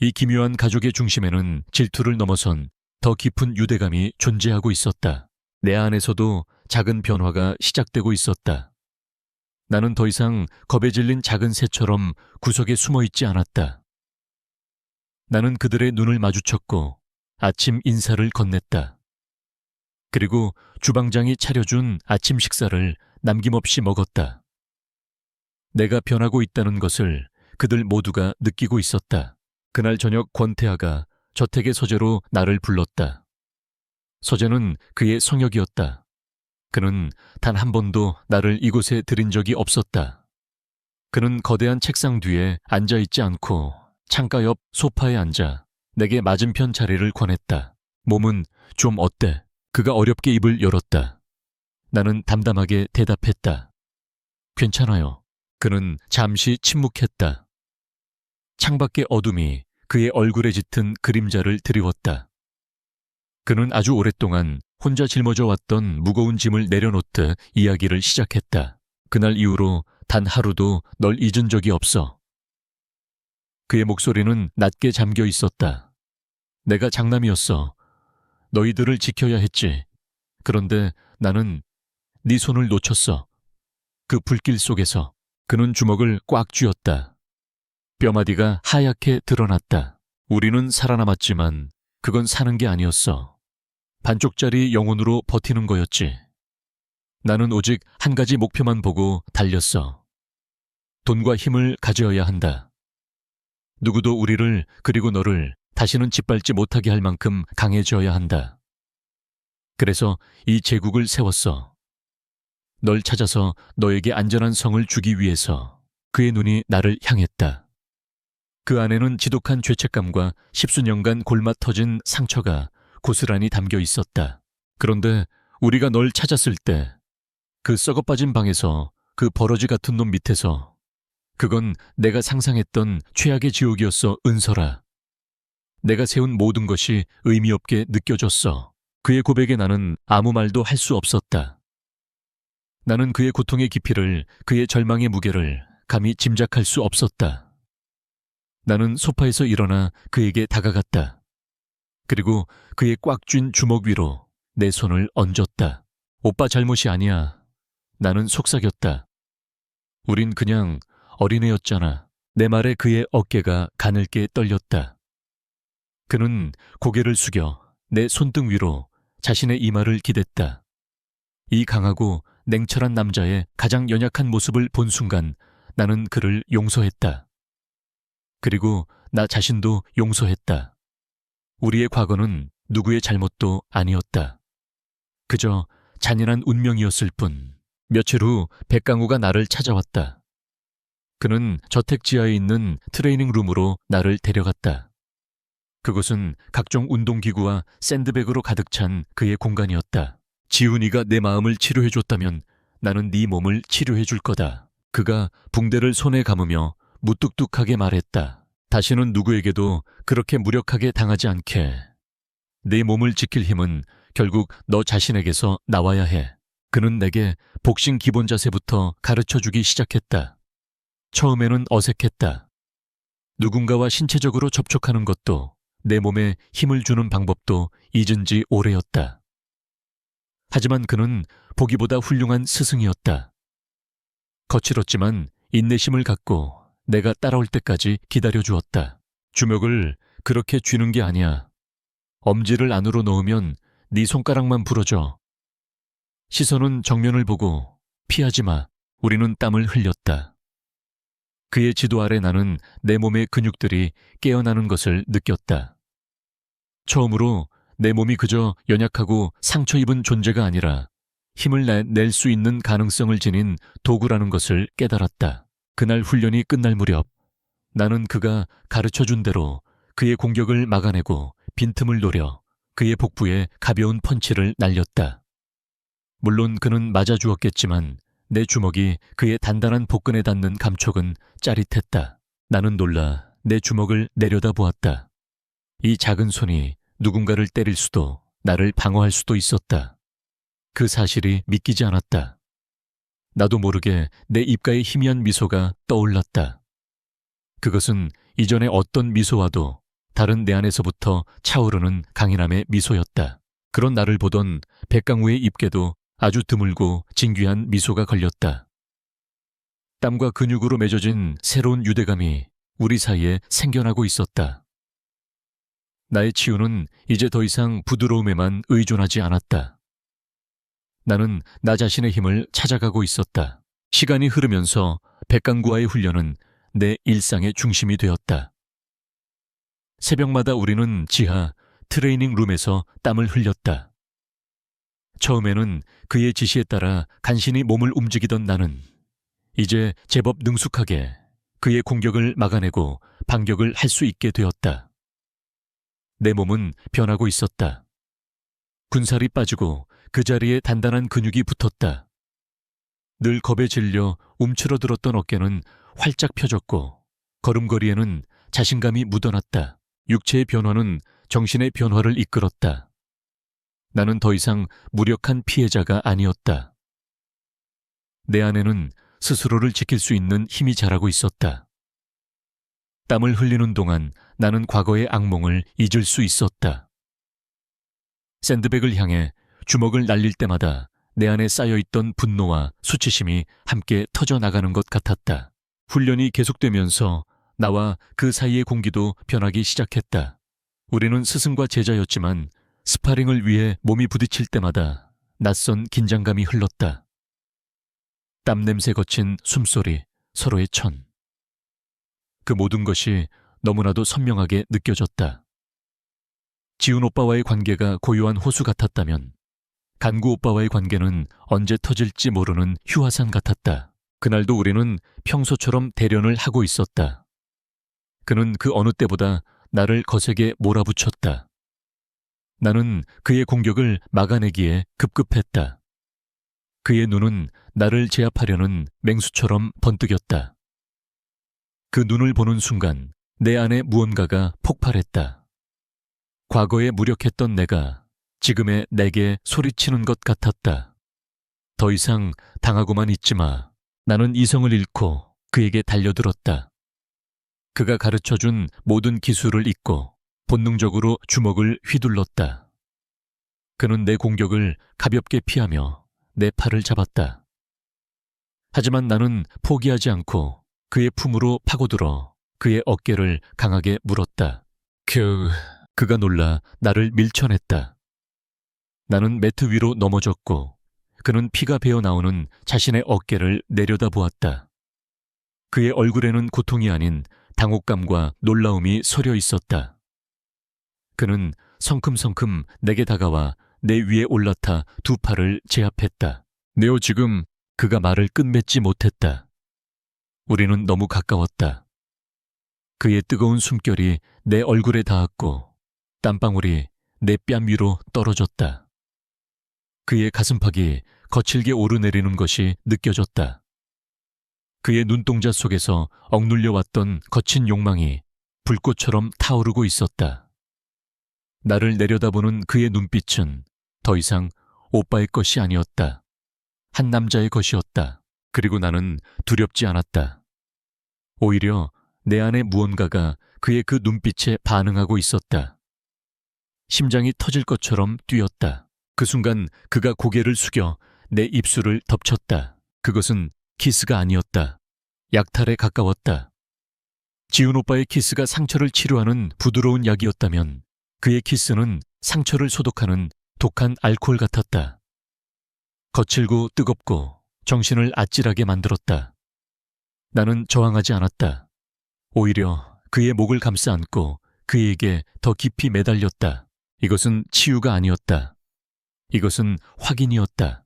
이 기묘한 가족의 중심에는 질투를 넘어선 더 깊은 유대감이 존재하고 있었다. 내 안에서도 작은 변화가 시작되고 있었다. 나는 더 이상 겁에 질린 작은 새처럼 구석에 숨어 있지 않았다. 나는 그들의 눈을 마주쳤고 아침 인사를 건넸다. 그리고 주방장이 차려준 아침 식사를 남김없이 먹었다. 내가 변하고 있다는 것을 그들 모두가 느끼고 있었다. 그날 저녁 권태아가 저택의 서재로 나를 불렀다. 서재는 그의 성역이었다. 그는 단 한 번도 나를 이곳에 들인 적이 없었다. 그는 거대한 책상 뒤에 앉아있지 않고 창가 옆 소파에 앉아 내게 맞은편 자리를 권했다. 몸은 좀 어때? 그가 어렵게 입을 열었다. 나는 담담하게 대답했다. 괜찮아요. 그는 잠시 침묵했다. 창밖의 어둠이 그의 얼굴에 짙은 그림자를 드리웠다. 그는 아주 오랫동안 혼자 짊어져 왔던 무거운 짐을 내려놓듯 이야기를 시작했다. 그날 이후로 단 하루도 널 잊은 적이 없어. 그의 목소리는 낮게 잠겨 있었다. 내가 장남이었어. 너희들을 지켜야 했지. 그런데 나는 네 손을 놓쳤어. 그 불길 속에서. 그는 주먹을 꽉 쥐었다. 뼈마디가 하얗게 드러났다. 우리는 살아남았지만 그건 사는 게 아니었어. 반쪽짜리 영혼으로 버티는 거였지. 나는 오직 한 가지 목표만 보고 달렸어. 돈과 힘을 가져야 한다. 누구도 우리를 그리고 너를 다시는 짓밟지 못하게 할 만큼 강해져야 한다. 그래서 이 제국을 세웠어. 널 찾아서 너에게 안전한 성을 주기 위해서. 그의 눈이 나를 향했다. 그 안에는 지독한 죄책감과 십수년간 골마 터진 상처가 고스란히 담겨 있었다. 그런데 우리가 널 찾았을 때 그 썩어빠진 방에서 그 버러지 같은 놈 밑에서 그건 내가 상상했던 최악의 지옥이었어, 은설아. 내가 세운 모든 것이 의미 없게 느껴졌어. 그의 고백에 나는 아무 말도 할 수 없었다. 나는 그의 고통의 깊이를, 그의 절망의 무게를 감히 짐작할 수 없었다. 나는 소파에서 일어나 그에게 다가갔다. 그리고 그의 꽉 쥔 주먹 위로 내 손을 얹었다. 오빠 잘못이 아니야. 나는 속삭였다. 우린 그냥 어린애였잖아. 내 말에 그의 어깨가 가늘게 떨렸다. 그는 고개를 숙여 내 손등 위로 자신의 이마를 기댔다. 이 강하고 냉철한 남자의 가장 연약한 모습을 본 순간 나는 그를 용서했다. 그리고 나 자신도 용서했다. 우리의 과거는 누구의 잘못도 아니었다. 그저 잔인한 운명이었을 뿐. 며칠 후 백강우가 나를 찾아왔다. 그는 저택 지하에 있는 트레이닝 룸으로 나를 데려갔다. 그곳은 각종 운동기구와 샌드백으로 가득 찬 그의 공간이었다. 지훈이가 내 마음을 치료해줬다면 나는 네 몸을 치료해줄 거다. 그가 붕대를 손에 감으며 무뚝뚝하게 말했다. 다시는 누구에게도 그렇게 무력하게 당하지 않게. 내 몸을 지킬 힘은 결국 너 자신에게서 나와야 해. 그는 내게 복싱 기본 자세부터 가르쳐주기 시작했다. 처음에는 어색했다. 누군가와 신체적으로 접촉하는 것도 내 몸에 힘을 주는 방법도 잊은 지 오래였다. 하지만 그는 보기보다 훌륭한 스승이었다. 거칠었지만 인내심을 갖고 내가 따라올 때까지 기다려주었다. 주먹을 그렇게 쥐는 게 아니야. 엄지를 안으로 넣으면 네 손가락만 부러져. 시선은 정면을 보고 피하지 마. 우리는 땀을 흘렸다. 그의 지도 아래 나는 내 몸의 근육들이 깨어나는 것을 느꼈다. 처음으로 내 몸이 그저 연약하고 상처 입은 존재가 아니라 힘을 낼 수 있는 가능성을 지닌 도구라는 것을 깨달았다. 그날 훈련이 끝날 무렵 나는 그가 가르쳐준 대로 그의 공격을 막아내고 빈틈을 노려 그의 복부에 가벼운 펀치를 날렸다. 물론 그는 맞아주었겠지만 내 주먹이 그의 단단한 복근에 닿는 감촉은 짜릿했다. 나는 놀라 내 주먹을 내려다보았다. 이 작은 손이 누군가를 때릴 수도 나를 방어할 수도 있었다. 그 사실이 믿기지 않았다. 나도 모르게 내 입가에 희미한 미소가 떠올랐다. 그것은 이전의 어떤 미소와도 다른 내 안에서부터 차오르는 강인함의 미소였다. 그런 나를 보던 백강우의 입께도 아주 드물고 진귀한 미소가 걸렸다. 땀과 근육으로 맺어진 새로운 유대감이 우리 사이에 생겨나고 있었다. 나의 치유는 이제 더 이상 부드러움에만 의존하지 않았다. 나는 나 자신의 힘을 찾아가고 있었다. 시간이 흐르면서 백강구와의 훈련은 내 일상의 중심이 되었다. 새벽마다 우리는 지하 트레이닝 룸에서 땀을 흘렸다. 처음에는 그의 지시에 따라 간신히 몸을 움직이던 나는 이제 제법 능숙하게 그의 공격을 막아내고 반격을 할 수 있게 되었다. 내 몸은 변하고 있었다. 군살이 빠지고 그 자리에 단단한 근육이 붙었다. 늘 겁에 질려 움츠러들었던 어깨는 활짝 펴졌고 걸음걸이에는 자신감이 묻어났다. 육체의 변화는 정신의 변화를 이끌었다. 나는 더 이상 무력한 피해자가 아니었다. 내 안에는 스스로를 지킬 수 있는 힘이 자라고 있었다. 땀을 흘리는 동안 나는 과거의 악몽을 잊을 수 있었다. 샌드백을 향해 주먹을 날릴 때마다 내 안에 쌓여있던 분노와 수치심이 함께 터져나가는 것 같았다. 훈련이 계속되면서 나와 그 사이의 공기도 변하기 시작했다. 우리는 스승과 제자였지만 스파링을 위해 몸이 부딪힐 때마다 낯선 긴장감이 흘렀다. 땀 냄새 거친 숨소리, 서로의 천. 그 모든 것이 너무나도 선명하게 느껴졌다. 지훈 오빠와의 관계가 고요한 호수 같았다면 간구 오빠와의 관계는 언제 터질지 모르는 휴화산 같았다. 그날도 우리는 평소처럼 대련을 하고 있었다. 그는 그 어느 때보다 나를 거세게 몰아붙였다. 나는 그의 공격을 막아내기에 급급했다. 그의 눈은 나를 제압하려는 맹수처럼 번뜩였다. 그 눈을 보는 순간 내 안에 무언가가 폭발했다. 과거에 무력했던 내가 지금의 내게 소리치는 것 같았다. 더 이상 당하고만 있지 마. 나는 이성을 잃고 그에게 달려들었다. 그가 가르쳐준 모든 기술을 잊고 본능적으로 주먹을 휘둘렀다. 그는 내 공격을 가볍게 피하며 내 팔을 잡았다. 하지만 나는 포기하지 않고 그의 품으로 파고들어 그의 어깨를 강하게 물었다. 그가 놀라 나를 밀쳐냈다. 나는 매트 위로 넘어졌고 그는 피가 배어 나오는 자신의 어깨를 내려다보았다. 그의 얼굴에는 고통이 아닌 당혹감과 놀라움이 서려 있었다. 그는 성큼성큼 내게 다가와 내 위에 올라타 두 팔을 제압했다. 네오 지금 그가 말을 끝맺지 못했다. 우리는 너무 가까웠다. 그의 뜨거운 숨결이 내 얼굴에 닿았고 땀방울이 내 뺨 위로 떨어졌다. 그의 가슴팍이 거칠게 오르내리는 것이 느껴졌다. 그의 눈동자 속에서 억눌려 왔던 거친 욕망이 불꽃처럼 타오르고 있었다. 나를 내려다보는 그의 눈빛은 더 이상 오빠의 것이 아니었다. 한 남자의 것이었다. 그리고 나는 두렵지 않았다. 오히려 내 안에 무언가가 그의 그 눈빛에 반응하고 있었다. 심장이 터질 것처럼 뛰었다. 그 순간 그가 고개를 숙여 내 입술을 덮쳤다. 그것은 키스가 아니었다. 약탈에 가까웠다. 지훈 오빠의 키스가 상처를 치료하는 부드러운 약이었다면 그의 키스는 상처를 소독하는 독한 알코올 같았다. 거칠고 뜨겁고 정신을 아찔하게 만들었다. 나는 저항하지 않았다. 오히려 그의 목을 감싸 안고 그에게 더 깊이 매달렸다. 이것은 치유가 아니었다. 이것은 확인이었다.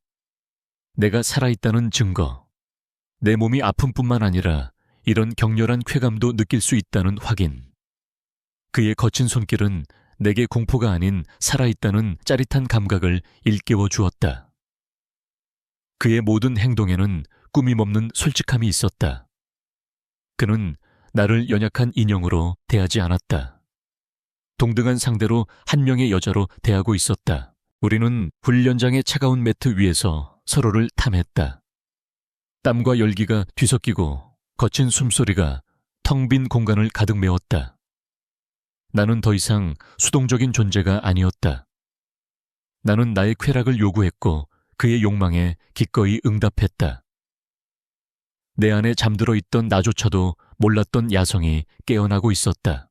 내가 살아있다는 증거. 내 몸이 아픔뿐만 아니라 이런 격렬한 쾌감도 느낄 수 있다는 확인. 그의 거친 손길은 내게 공포가 아닌 살아있다는 짜릿한 감각을 일깨워 주었다. 그의 모든 행동에는 꾸밈없는 솔직함이 있었다. 그는 나를 연약한 인형으로 대하지 않았다. 동등한 상대로 한 명의 여자로 대하고 있었다. 우리는 훈련장의 차가운 매트 위에서 서로를 탐했다. 땀과 열기가 뒤섞이고 거친 숨소리가 텅 빈 공간을 가득 메웠다. 나는 더 이상 수동적인 존재가 아니었다. 나는 나의 쾌락을 요구했고 그의 욕망에 기꺼이 응답했다. 내 안에 잠들어 있던 나조차도 몰랐던 야성이 깨어나고 있었다.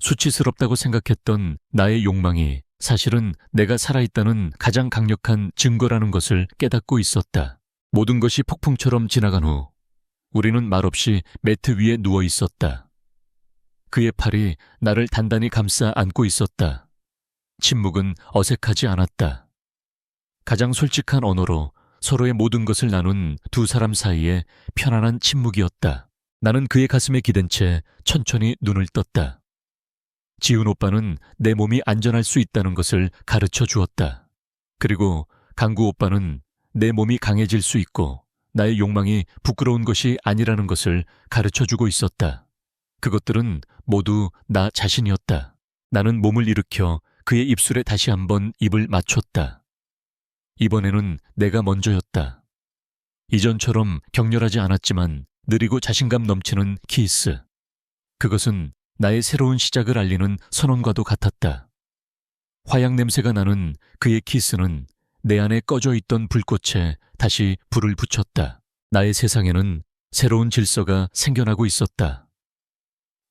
수치스럽다고 생각했던 나의 욕망이 사실은 내가 살아있다는 가장 강력한 증거라는 것을 깨닫고 있었다. 모든 것이 폭풍처럼 지나간 후 우리는 말없이 매트 위에 누워 있었다. 그의 팔이 나를 단단히 감싸 안고 있었다. 침묵은 어색하지 않았다. 가장 솔직한 언어로 서로의 모든 것을 나눈 두 사람 사이에 편안한 침묵이었다. 나는 그의 가슴에 기댄 채 천천히 눈을 떴다. 지훈 오빠는 내 몸이 안전할 수 있다는 것을 가르쳐 주었다. 그리고 강구 오빠는 내 몸이 강해질 수 있고 나의 욕망이 부끄러운 것이 아니라는 것을 가르쳐 주고 있었다. 그것들은 모두 나 자신이었다. 나는 몸을 일으켜 그의 입술에 다시 한번 입을 맞췄다. 이번에는 내가 먼저였다. 이전처럼 격렬하지 않았지만 느리고 자신감 넘치는 키스. 그것은 나의 새로운 시작을 알리는 선언과도 같았다. 화약 냄새가 나는 그의 키스는 내 안에 꺼져 있던 불꽃에 다시 불을 붙였다. 나의 세상에는 새로운 질서가 생겨나고 있었다.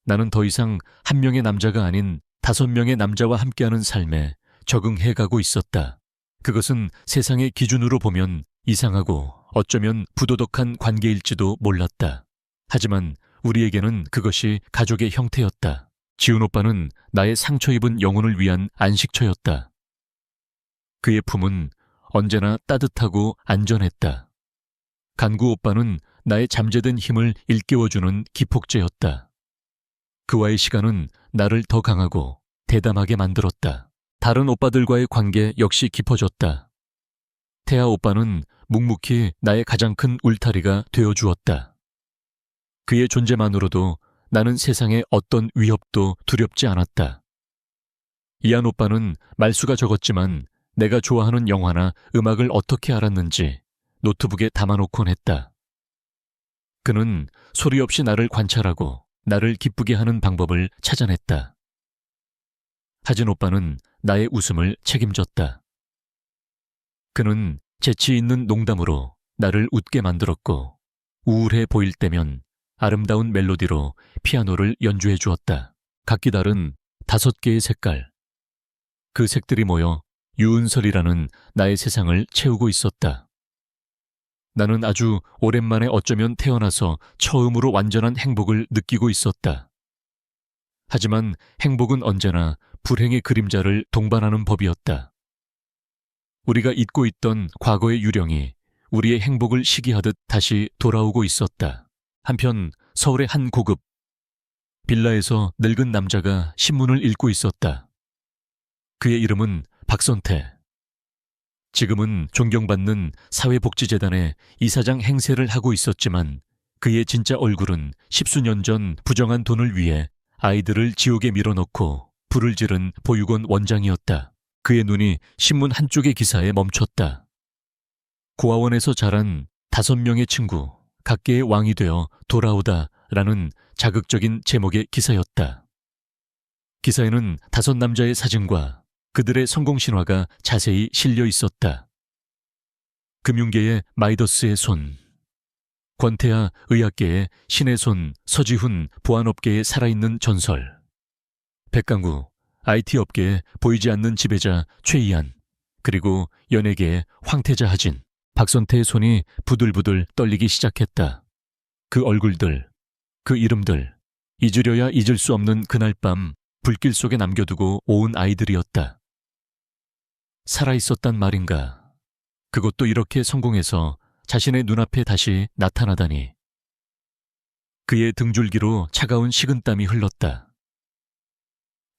나는 더 이상 한 명의 남자가 아닌 5명의 남자와 함께하는 삶에 적응해가고 있었다. 그것은 세상의 기준으로 보면 이상하고 어쩌면 부도덕한 관계일지도 몰랐다. 하지만 우리에게는 그것이 가족의 형태였다. 지훈 오빠는 나의 상처 입은 영혼을 위한 안식처였다. 그의 품은 언제나 따뜻하고 안전했다. 간구 오빠는 나의 잠재된 힘을 일깨워주는 기폭제였다. 그와의 시간은 나를 더 강하고 대담하게 만들었다. 다른 오빠들과의 관계 역시 깊어졌다. 태아 오빠는 묵묵히 나의 가장 큰 울타리가 되어주었다. 그의 존재만으로도 나는 세상의 어떤 위협도 두렵지 않았다. 이한 오빠는 말수가 적었지만 내가 좋아하는 영화나 음악을 어떻게 알았는지 노트북에 담아놓곤 했다. 그는 소리 없이 나를 관찰하고 나를 기쁘게 하는 방법을 찾아냈다. 하진 오빠는 나의 웃음을 책임졌다. 그는 재치 있는 농담으로 나를 웃게 만들었고 우울해 보일 때면 아름다운 멜로디로 피아노를 연주해 주었다. 각기 다른 5개의 색깔. 그 색들이 모여 유은설이라는 나의 세상을 채우고 있었다. 나는 아주 오랜만에 어쩌면 태어나서 처음으로 완전한 행복을 느끼고 있었다. 하지만 행복은 언제나 불행의 그림자를 동반하는 법이었다. 우리가 잊고 있던 과거의 유령이 우리의 행복을 시기하듯 다시 돌아오고 있었다. 한편 서울의 한 고급 빌라에서 늙은 남자가 신문을 읽고 있었다. 그의 이름은 박선태. 지금은 존경받는 사회복지재단의 이사장 행세를 하고 있었지만 그의 진짜 얼굴은 10수년 전 부정한 돈을 위해 아이들을 지옥에 밀어넣고 불을 지른 보육원 원장이었다. 그의 눈이 신문 한쪽의 기사에 멈췄다. 고아원에서 자란 5명의 친구, 각계의 왕이 되어 돌아오다 라는 자극적인 제목의 기사였다. 기사에는 5남자의 사진과 그들의 성공 신화가 자세히 실려 있었다. 금융계의 마이더스의 손, 권태아 의학계의 신의 손 서지훈 보안업계의 살아있는 전설, 백강구 IT업계의 보이지 않는 지배자 최이한, 그리고 연예계의 황태자 하진, 박선태의 손이 부들부들 떨리기 시작했다. 그 얼굴들, 그 이름들, 잊으려야 잊을 수 없는 그날 밤 불길 속에 남겨두고 온 아이들이었다. 살아있었단 말인가. 그것도 이렇게 성공해서 자신의 눈앞에 다시 나타나다니. 그의 등줄기로 차가운 식은땀이 흘렀다.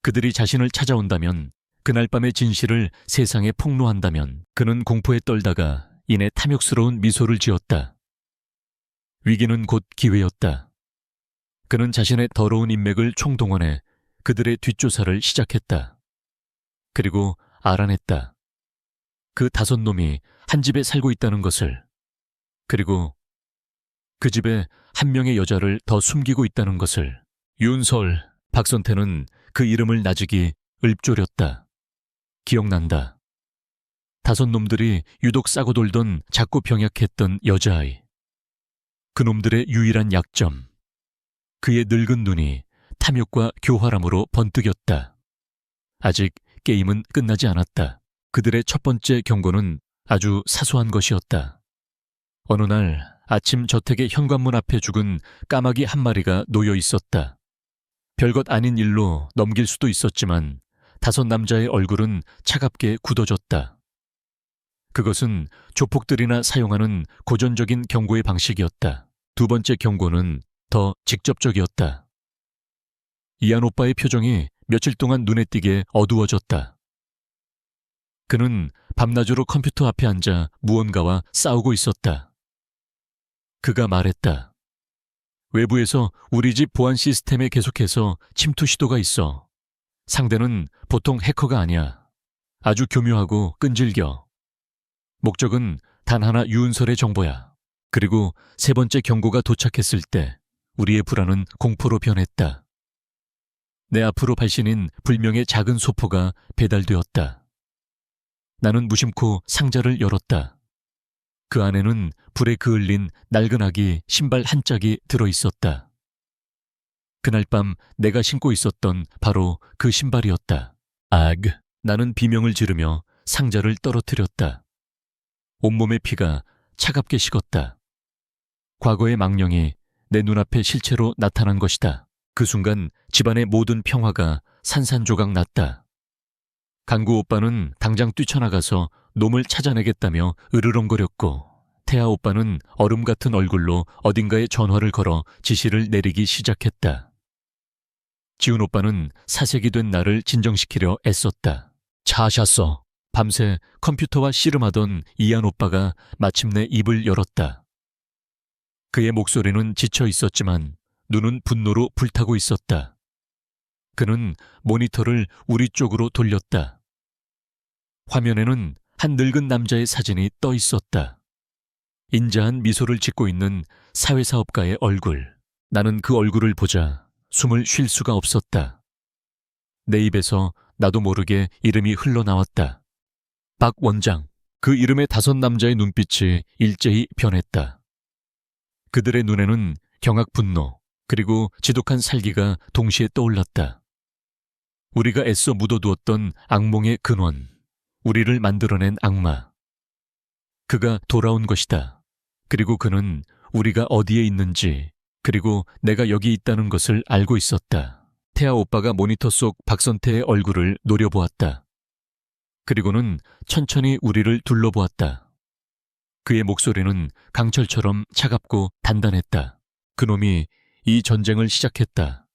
그들이 자신을 찾아온다면, 그날 밤의 진실을 세상에 폭로한다면 그는 공포에 떨다가 이내 탐욕스러운 미소를 지었다. 위기는 곧 기회였다. 그는 자신의 더러운 인맥을 총동원해 그들의 뒷조사를 시작했다. 그리고 알아냈다. 그 5놈이 한 집에 살고 있다는 것을. 그리고 그 집에 한 명의 여자를 더 숨기고 있다는 것을. 윤설, 박선태는 그 이름을 나직이 읊조렸다. 기억난다. 5놈들이 유독 싸고 돌던 작고 병약했던 여자아이. 그놈들의 유일한 약점. 그의 늙은 눈이 탐욕과 교활함으로 번뜩였다. 아직 게임은 끝나지 않았다. 그들의 첫 번째 경고는 아주 사소한 것이었다. 어느 날 아침 저택의 현관문 앞에 죽은 까마귀 한 마리가 놓여 있었다. 별것 아닌 일로 넘길 수도 있었지만 5남자의 얼굴은 차갑게 굳어졌다. 그것은 조폭들이나 사용하는 고전적인 경고의 방식이었다. 두 번째 경고는 더 직접적이었다. 이한 오빠의 표정이 며칠 동안 눈에 띄게 어두워졌다. 그는 밤낮으로 컴퓨터 앞에 앉아 무언가와 싸우고 있었다. 그가 말했다. 외부에서 우리 집 보안 시스템에 계속해서 침투 시도가 있어. 상대는 보통 해커가 아니야. 아주 교묘하고 끈질겨. 목적은 단 하나, 유은설의 정보야. 그리고 3번째 경고가 도착했을 때 우리의 불안은 공포로 변했다. 내 앞으로 발신인 불명의 작은 소포가 배달되었다. 나는 무심코 상자를 열었다. 그 안에는 불에 그을린 낡은 아기 신발 한 짝이 들어있었다. 그날 밤 내가 신고 있었던 바로 그 신발이었다. 악! 나는 비명을 지르며 상자를 떨어뜨렸다. 온몸의 피가 차갑게 식었다. 과거의 망령이 내 눈앞에 실체로 나타난 것이다. 그 순간 집안의 모든 평화가 산산조각 났다. 강구 오빠는 당장 뛰쳐나가서 놈을 찾아내겠다며 으르렁거렸고, 태아 오빠는 얼음 같은 얼굴로 어딘가에 전화를 걸어 지시를 내리기 시작했다. 지훈 오빠는 사색이 된 나를 진정시키려 애썼다. 자하셨어. 밤새 컴퓨터와 씨름하던 이한 오빠가 마침내 입을 열었다. 그의 목소리는 지쳐 있었지만 눈은 분노로 불타고 있었다. 그는 모니터를 우리 쪽으로 돌렸다. 화면에는 한 늙은 남자의 사진이 떠 있었다. 인자한 미소를 짓고 있는 사회사업가의 얼굴. 나는 그 얼굴을 보자 숨을 쉴 수가 없었다. 내 입에서 나도 모르게 이름이 흘러나왔다. 박 원장. 그 이름의 5남자의 눈빛이 일제히 변했다. 그들의 눈에는 경악 분노, 그리고 지독한 살기가 동시에 떠올랐다. 우리가 애써 묻어두었던 악몽의 근원, 우리를 만들어낸 악마. 그가 돌아온 것이다. 그리고 그는 우리가 어디에 있는지, 그리고 내가 여기 있다는 것을 알고 있었다. 태아 오빠가 모니터 속 박선태의 얼굴을 노려보았다. 그리고는 천천히 우리를 둘러보았다. 그의 목소리는 강철처럼 차갑고 단단했다. 그놈이 이 전쟁을 시작했다.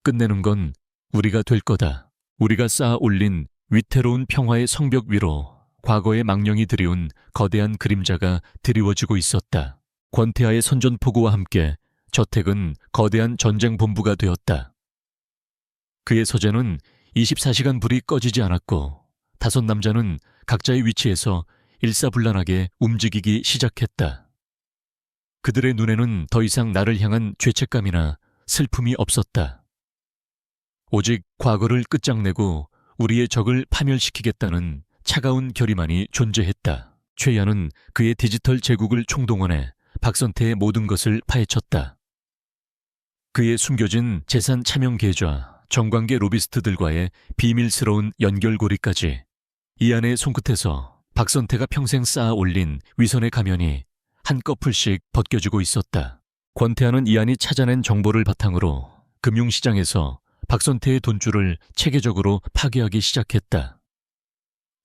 끝내는 건 우리가 될 거다. 우리가 쌓아 올린 위태로운 평화의 성벽 위로 과거의 망령이 들이운 거대한 그림자가 드리워지고 있었다. 권태아의 선전포고와 함께 저택은 거대한 전쟁 본부가 되었다. 그의 서재는 24시간 불이 꺼지지 않았고 5남자는 각자의 위치에서 일사불란하게 움직이기 시작했다. 그들의 눈에는 더 이상 나를 향한 죄책감이나 슬픔이 없었다. 오직 과거를 끝장내고 우리의 적을 파멸시키겠다는 차가운 결의만이 존재했다. 최야는 그의 디지털 제국을 총동원해 박선태의 모든 것을 파헤쳤다. 그의 숨겨진 재산 차명 계좌, 정관계 로비스트들과의 비밀스러운 연결고리까지 이 안의 손끝에서 박선태가 평생 쌓아 올린 위선의 가면이 한꺼풀씩 벗겨지고 있었다. 권태하는 이안이 찾아낸 정보를 바탕으로 금융시장에서 박선태의 돈줄을 체계적으로 파괴하기 시작했다.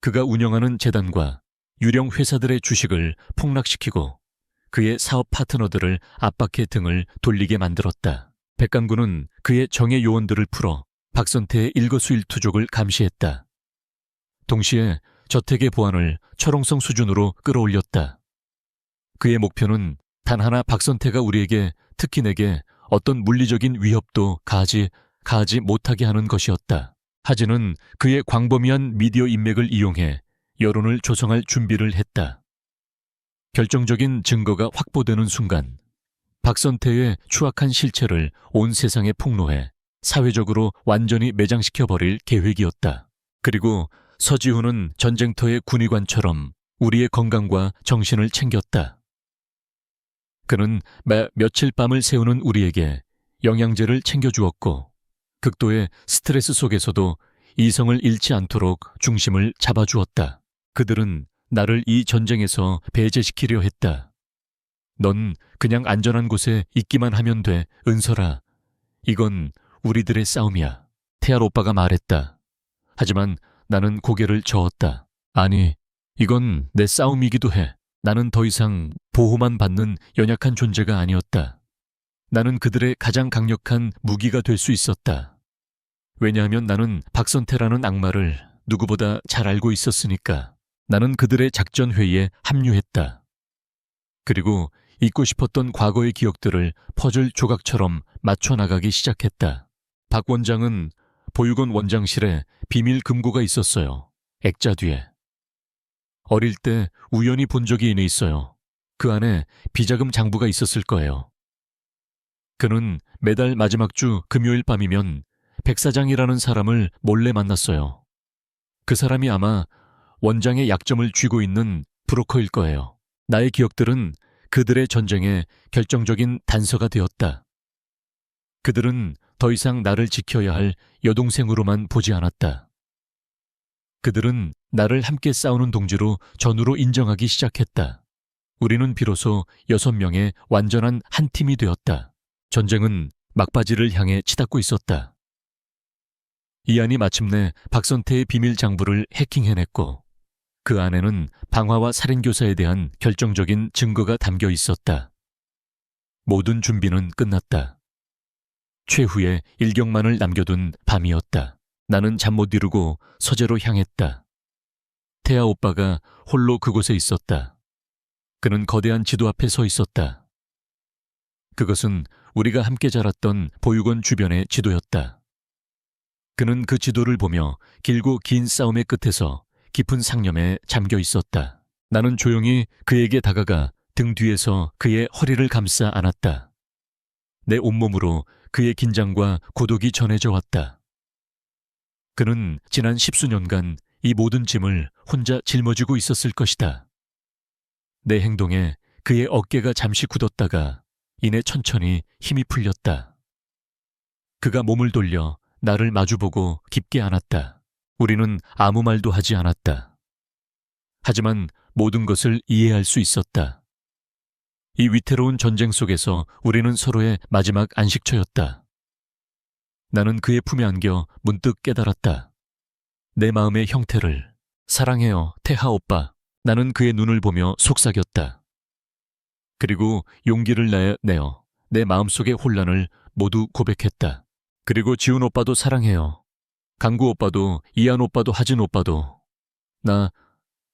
그가 운영하는 재단과 유령 회사들의 주식을 폭락시키고 그의 사업 파트너들을 압박해 등을 돌리게 만들었다. 백감군은 그의 정예 요원들을 풀어 박선태의 일거수일투족을 감시했다. 동시에 저택의 보안을 철옹성 수준으로 끌어올렸다. 그의 목표는 단 하나 박선태가 우리에게, 특히 내게 어떤 물리적인 위협도 가하지 못하게 하는 것이었다. 하진은 그의 광범위한 미디어 인맥을 이용해 여론을 조성할 준비를 했다. 결정적인 증거가 확보되는 순간 박선태의 추악한 실체를 온 세상에 폭로해 사회적으로 완전히 매장시켜버릴 계획이었다. 그리고 서지훈은 전쟁터의 군의관처럼 우리의 건강과 정신을 챙겼다. 그는 매 며칠 밤을 새우는 우리에게 영양제를 챙겨주었고 극도의 스트레스 속에서도 이성을 잃지 않도록 중심을 잡아주었다. 그들은 나를 이 전쟁에서 배제시키려 했다. 넌 그냥 안전한 곳에 있기만 하면 돼, 은설아. 이건 우리들의 싸움이야. 태알 오빠가 말했다. 하지만 나는 고개를 저었다. 아니, 이건 내 싸움이기도 해. 나는 더 이상 보호만 받는 연약한 존재가 아니었다. 나는 그들의 가장 강력한 무기가 될 수 있었다. 왜냐하면 나는 박선태라는 악마를 누구보다 잘 알고 있었으니까. 나는 그들의 작전 회의에 합류했다. 그리고 잊고 싶었던 과거의 기억들을 퍼즐 조각처럼 맞춰나가기 시작했다. 박 원장은 보육원 원장실에 비밀 금고가 있었어요. 액자 뒤에. 어릴 때 우연히 본 적이 있어요. 그 안에 비자금 장부가 있었을 거예요. 그는 매달 마지막 주 금요일 밤이면 백 사장이라는 사람을 몰래 만났어요. 그 사람이 아마 원장의 약점을 쥐고 있는 브로커일 거예요. 나의 기억들은 그들의 전쟁에 결정적인 단서가 되었다. 그들은 더 이상 나를 지켜야 할 여동생으로만 보지 않았다. 그들은 나를 함께 싸우는 동지로 전우로 인정하기 시작했다. 우리는 비로소 6명의 완전한 한 팀이 되었다. 전쟁은 막바지를 향해 치닫고 있었다. 이안이 마침내 박선태의 비밀 장부를 해킹해냈고 그 안에는 방화와 살인교사에 대한 결정적인 증거가 담겨 있었다. 모든 준비는 끝났다. 최후의 일격만을 남겨둔 밤이었다. 나는 잠 못 이루고 서재로 향했다. 태아 오빠가 홀로 그곳에 있었다. 그는 거대한 지도 앞에 서 있었다. 그것은 우리가 함께 자랐던 보육원 주변의 지도였다. 그는 그 지도를 보며 길고 긴 싸움의 끝에서 깊은 상념에 잠겨 있었다. 나는 조용히 그에게 다가가 등 뒤에서 그의 허리를 감싸 안았다. 내 온몸으로 그의 긴장과 고독이 전해져 왔다. 그는 지난 10수년간 이 모든 짐을 혼자 짊어지고 있었을 것이다. 내 행동에 그의 어깨가 잠시 굳었다가 이내 천천히 힘이 풀렸다. 그가 몸을 돌려 나를 마주보고 깊게 안았다. 우리는 아무 말도 하지 않았다. 하지만 모든 것을 이해할 수 있었다. 이 위태로운 전쟁 속에서 우리는 서로의 마지막 안식처였다. 나는 그의 품에 안겨 문득 깨달았다. 내 마음의 형태를. 사랑해요, 태하 오빠. 나는 그의 눈을 보며 속삭였다. 그리고 용기를 내어 내 마음속의 혼란을 모두 고백했다. 그리고 지훈 오빠도 사랑해요. 강구 오빠도, 이한 오빠도, 하진 오빠도. 나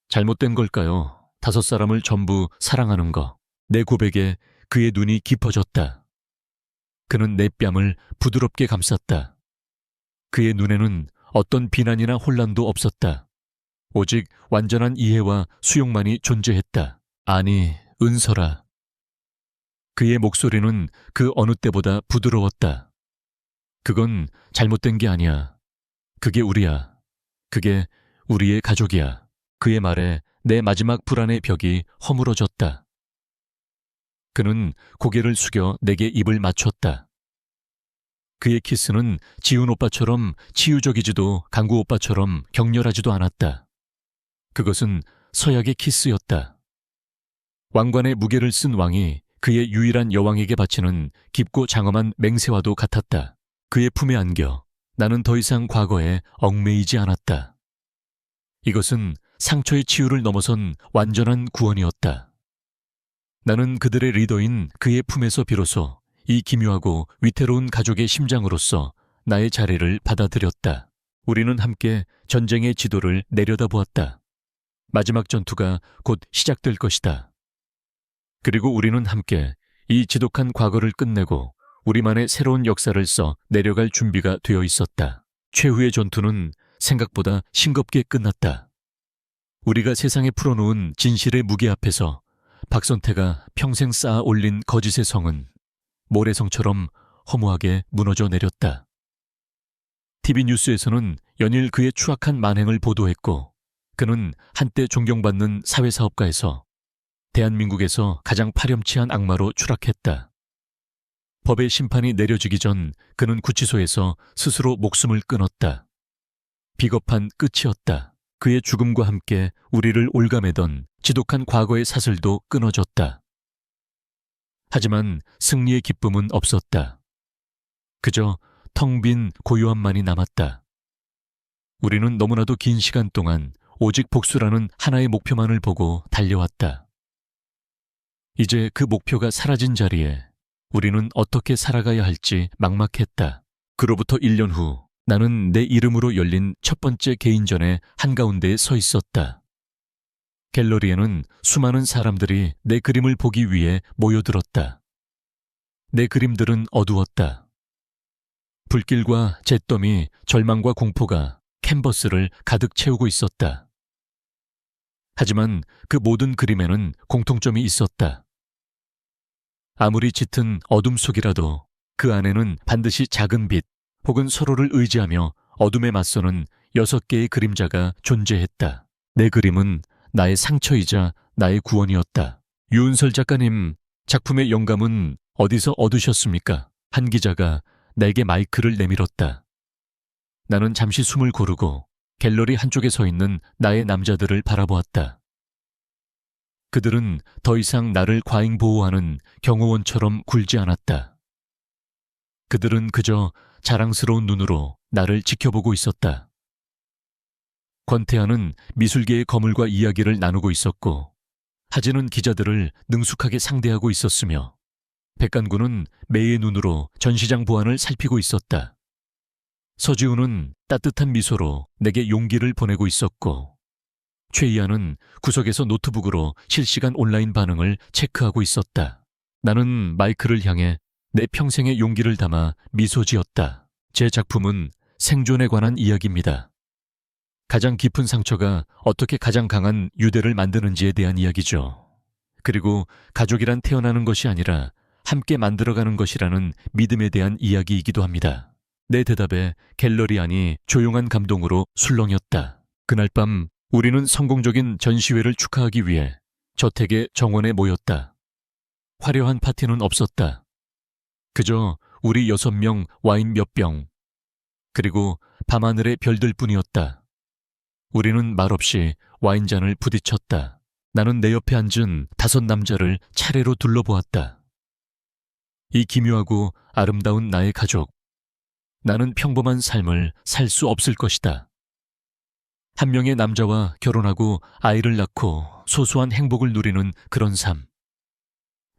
잘못된 걸까요? 5사람을 전부 사랑하는 거. 내 고백에 그의 눈이 깊어졌다. 그는 내 뺨을 부드럽게 감쌌다. 그의 눈에는 어떤 비난이나 혼란도 없었다. 오직 완전한 이해와 수용만이 존재했다. 아니, 은설아. 그의 목소리는 그 어느 때보다 부드러웠다. 그건 잘못된 게 아니야. 그게 우리야. 그게 우리의 가족이야. 그의 말에 내 마지막 불안의 벽이 허물어졌다. 그는 고개를 숙여 내게 입을 맞췄다. 그의 키스는 지훈 오빠처럼 치유적이지도 강구 오빠처럼 격렬하지도 않았다. 그것은 서약의 키스였다. 왕관의 무게를 쓴 왕이 그의 유일한 여왕에게 바치는 깊고 장엄한 맹세와도 같았다. 그의 품에 안겨 나는 더 이상 과거에 얽매이지 않았다. 이것은 상처의 치유를 넘어선 완전한 구원이었다. 나는 그들의 리더인 그의 품에서 비로소 이 기묘하고 위태로운 가족의 심장으로서 나의 자리를 받아들였다. 우리는 함께 전쟁의 지도를 내려다보았다. 마지막 전투가 곧 시작될 것이다. 그리고 우리는 함께 이 지독한 과거를 끝내고 우리만의 새로운 역사를 써 내려갈 준비가 되어 있었다. 최후의 전투는 생각보다 싱겁게 끝났다. 우리가 세상에 풀어놓은 진실의 무게 앞에서 박선태가 평생 쌓아 올린 거짓의 성은 모래성처럼 허무하게 무너져 내렸다. TV 뉴스에서는 연일 그의 추악한 만행을 보도했고 그는 한때 존경받는 사회사업가에서 대한민국에서 가장 파렴치한 악마로 추락했다. 법의 심판이 내려지기 전 그는 구치소에서 스스로 목숨을 끊었다. 비겁한 끝이었다. 그의 죽음과 함께 우리를 올가매던 지독한 과거의 사슬도 끊어졌다. 하지만 승리의 기쁨은 없었다. 그저 텅 빈 고요함만이 남았다. 우리는 너무나도 긴 시간 동안 오직 복수라는 하나의 목표만을 보고 달려왔다. 이제 그 목표가 사라진 자리에 우리는 어떻게 살아가야 할지 막막했다. 그로부터 1년 후 나는 내 이름으로 열린 첫 번째 개인전의 한가운데에 서 있었다. 갤러리에는 수많은 사람들이 내 그림을 보기 위해 모여들었다. 내 그림들은 어두웠다. 불길과 잿더미, 절망과 공포가 캔버스를 가득 채우고 있었다. 하지만 그 모든 그림에는 공통점이 있었다. 아무리 짙은 어둠 속이라도 그 안에는 반드시 작은 빛 혹은 서로를 의지하며 어둠에 맞서는 6개의 그림자가 존재했다. 내 그림은 나의 상처이자 나의 구원이었다. 유은설 작가님, 작품의 영감은 어디서 얻으셨습니까? 한 기자가 내게 마이크를 내밀었다. 나는 잠시 숨을 고르고 갤러리 한쪽에 서 있는 나의 남자들을 바라보았다. 그들은 더 이상 나를 과잉 보호하는 경호원처럼 굴지 않았다. 그들은 그저 자랑스러운 눈으로 나를 지켜보고 있었다. 권태하는 미술계의 거물과 이야기를 나누고 있었고 하진은 기자들을 능숙하게 상대하고 있었으며 백간구는 매의 눈으로 전시장 보안을 살피고 있었다. 서지훈은 따뜻한 미소로 내게 용기를 보내고 있었고 최이하는 구석에서 노트북으로 실시간 온라인 반응을 체크하고 있었다. 나는 마이크를 향해 내 평생의 용기를 담아 미소 지었다. 제 작품은 생존에 관한 이야기입니다. 가장 깊은 상처가 어떻게 가장 강한 유대를 만드는지에 대한 이야기죠. 그리고 가족이란 태어나는 것이 아니라 함께 만들어가는 것이라는 믿음에 대한 이야기이기도 합니다. 내 대답에 갤러리 안이 조용한 감동으로 술렁였다. 그날 밤 우리는 성공적인 전시회를 축하하기 위해 저택의 정원에 모였다. 화려한 파티는 없었다. 그저 우리 6명 와인 몇 병, 그리고 밤하늘의 별들 뿐이었다. 우리는 말없이 와인잔을 부딪혔다. 나는 내 옆에 앉은 5 남자를 차례로 둘러보았다. 이 기묘하고 아름다운 나의 가족. 나는 평범한 삶을 살 수 없을 것이다. 한 명의 남자와 결혼하고 아이를 낳고 소소한 행복을 누리는 그런 삶.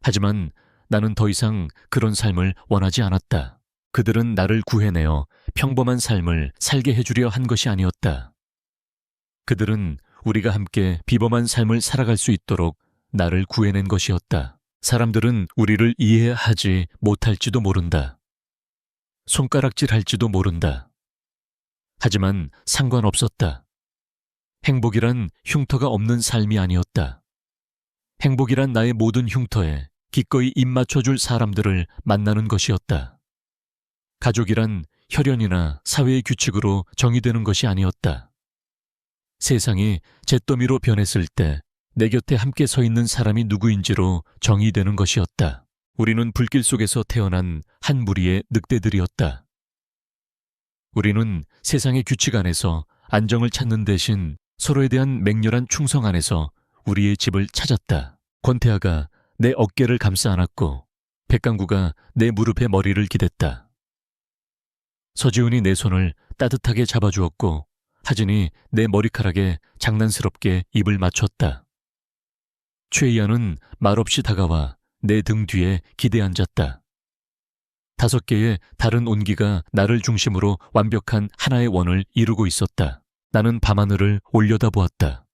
하지만 나는 더 이상 그런 삶을 원하지 않았다. 그들은 나를 구해내어 평범한 삶을 살게 해주려 한 것이 아니었다. 그들은 우리가 함께 비범한 삶을 살아갈 수 있도록 나를 구해낸 것이었다. 사람들은 우리를 이해하지 못할지도 모른다. 손가락질할지도 모른다. 하지만 상관없었다. 행복이란 흉터가 없는 삶이 아니었다. 행복이란 나의 모든 흉터에 기꺼이 입 맞춰줄 사람들을 만나는 것이었다. 가족이란 혈연이나 사회의 규칙으로 정의되는 것이 아니었다. 세상이 잿더미로 변했을 때 내 곁에 함께 서 있는 사람이 누구인지로 정의되는 것이었다. 우리는 불길 속에서 태어난 한 무리의 늑대들이었다. 우리는 세상의 규칙 안에서 안정을 찾는 대신 서로에 대한 맹렬한 충성 안에서 우리의 집을 찾았다. 권태아가 내 어깨를 감싸 안았고 백강구가 내 무릎에 머리를 기댔다. 서지훈이 내 손을 따뜻하게 잡아주었고 하진이 내 머리카락에 장난스럽게 입을 맞췄다. 최희아는 말없이 다가와 내 등 뒤에 기대 앉았다. 5개의 다른 온기가 나를 중심으로 완벽한 하나의 원을 이루고 있었다. 나는 밤하늘을 올려다보았다.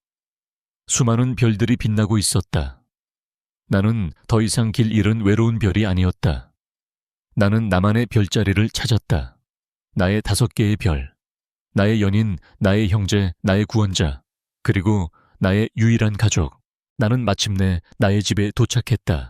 수많은 별들이 빛나고 있었다. 나는 더 이상 길 잃은 외로운 별이 아니었다. 나는 나만의 별자리를 찾았다. 나의 5개의 별, 나의 연인, 나의 형제, 나의 구원자, 그리고 나의 유일한 가족. 나는 마침내 나의 집에 도착했다.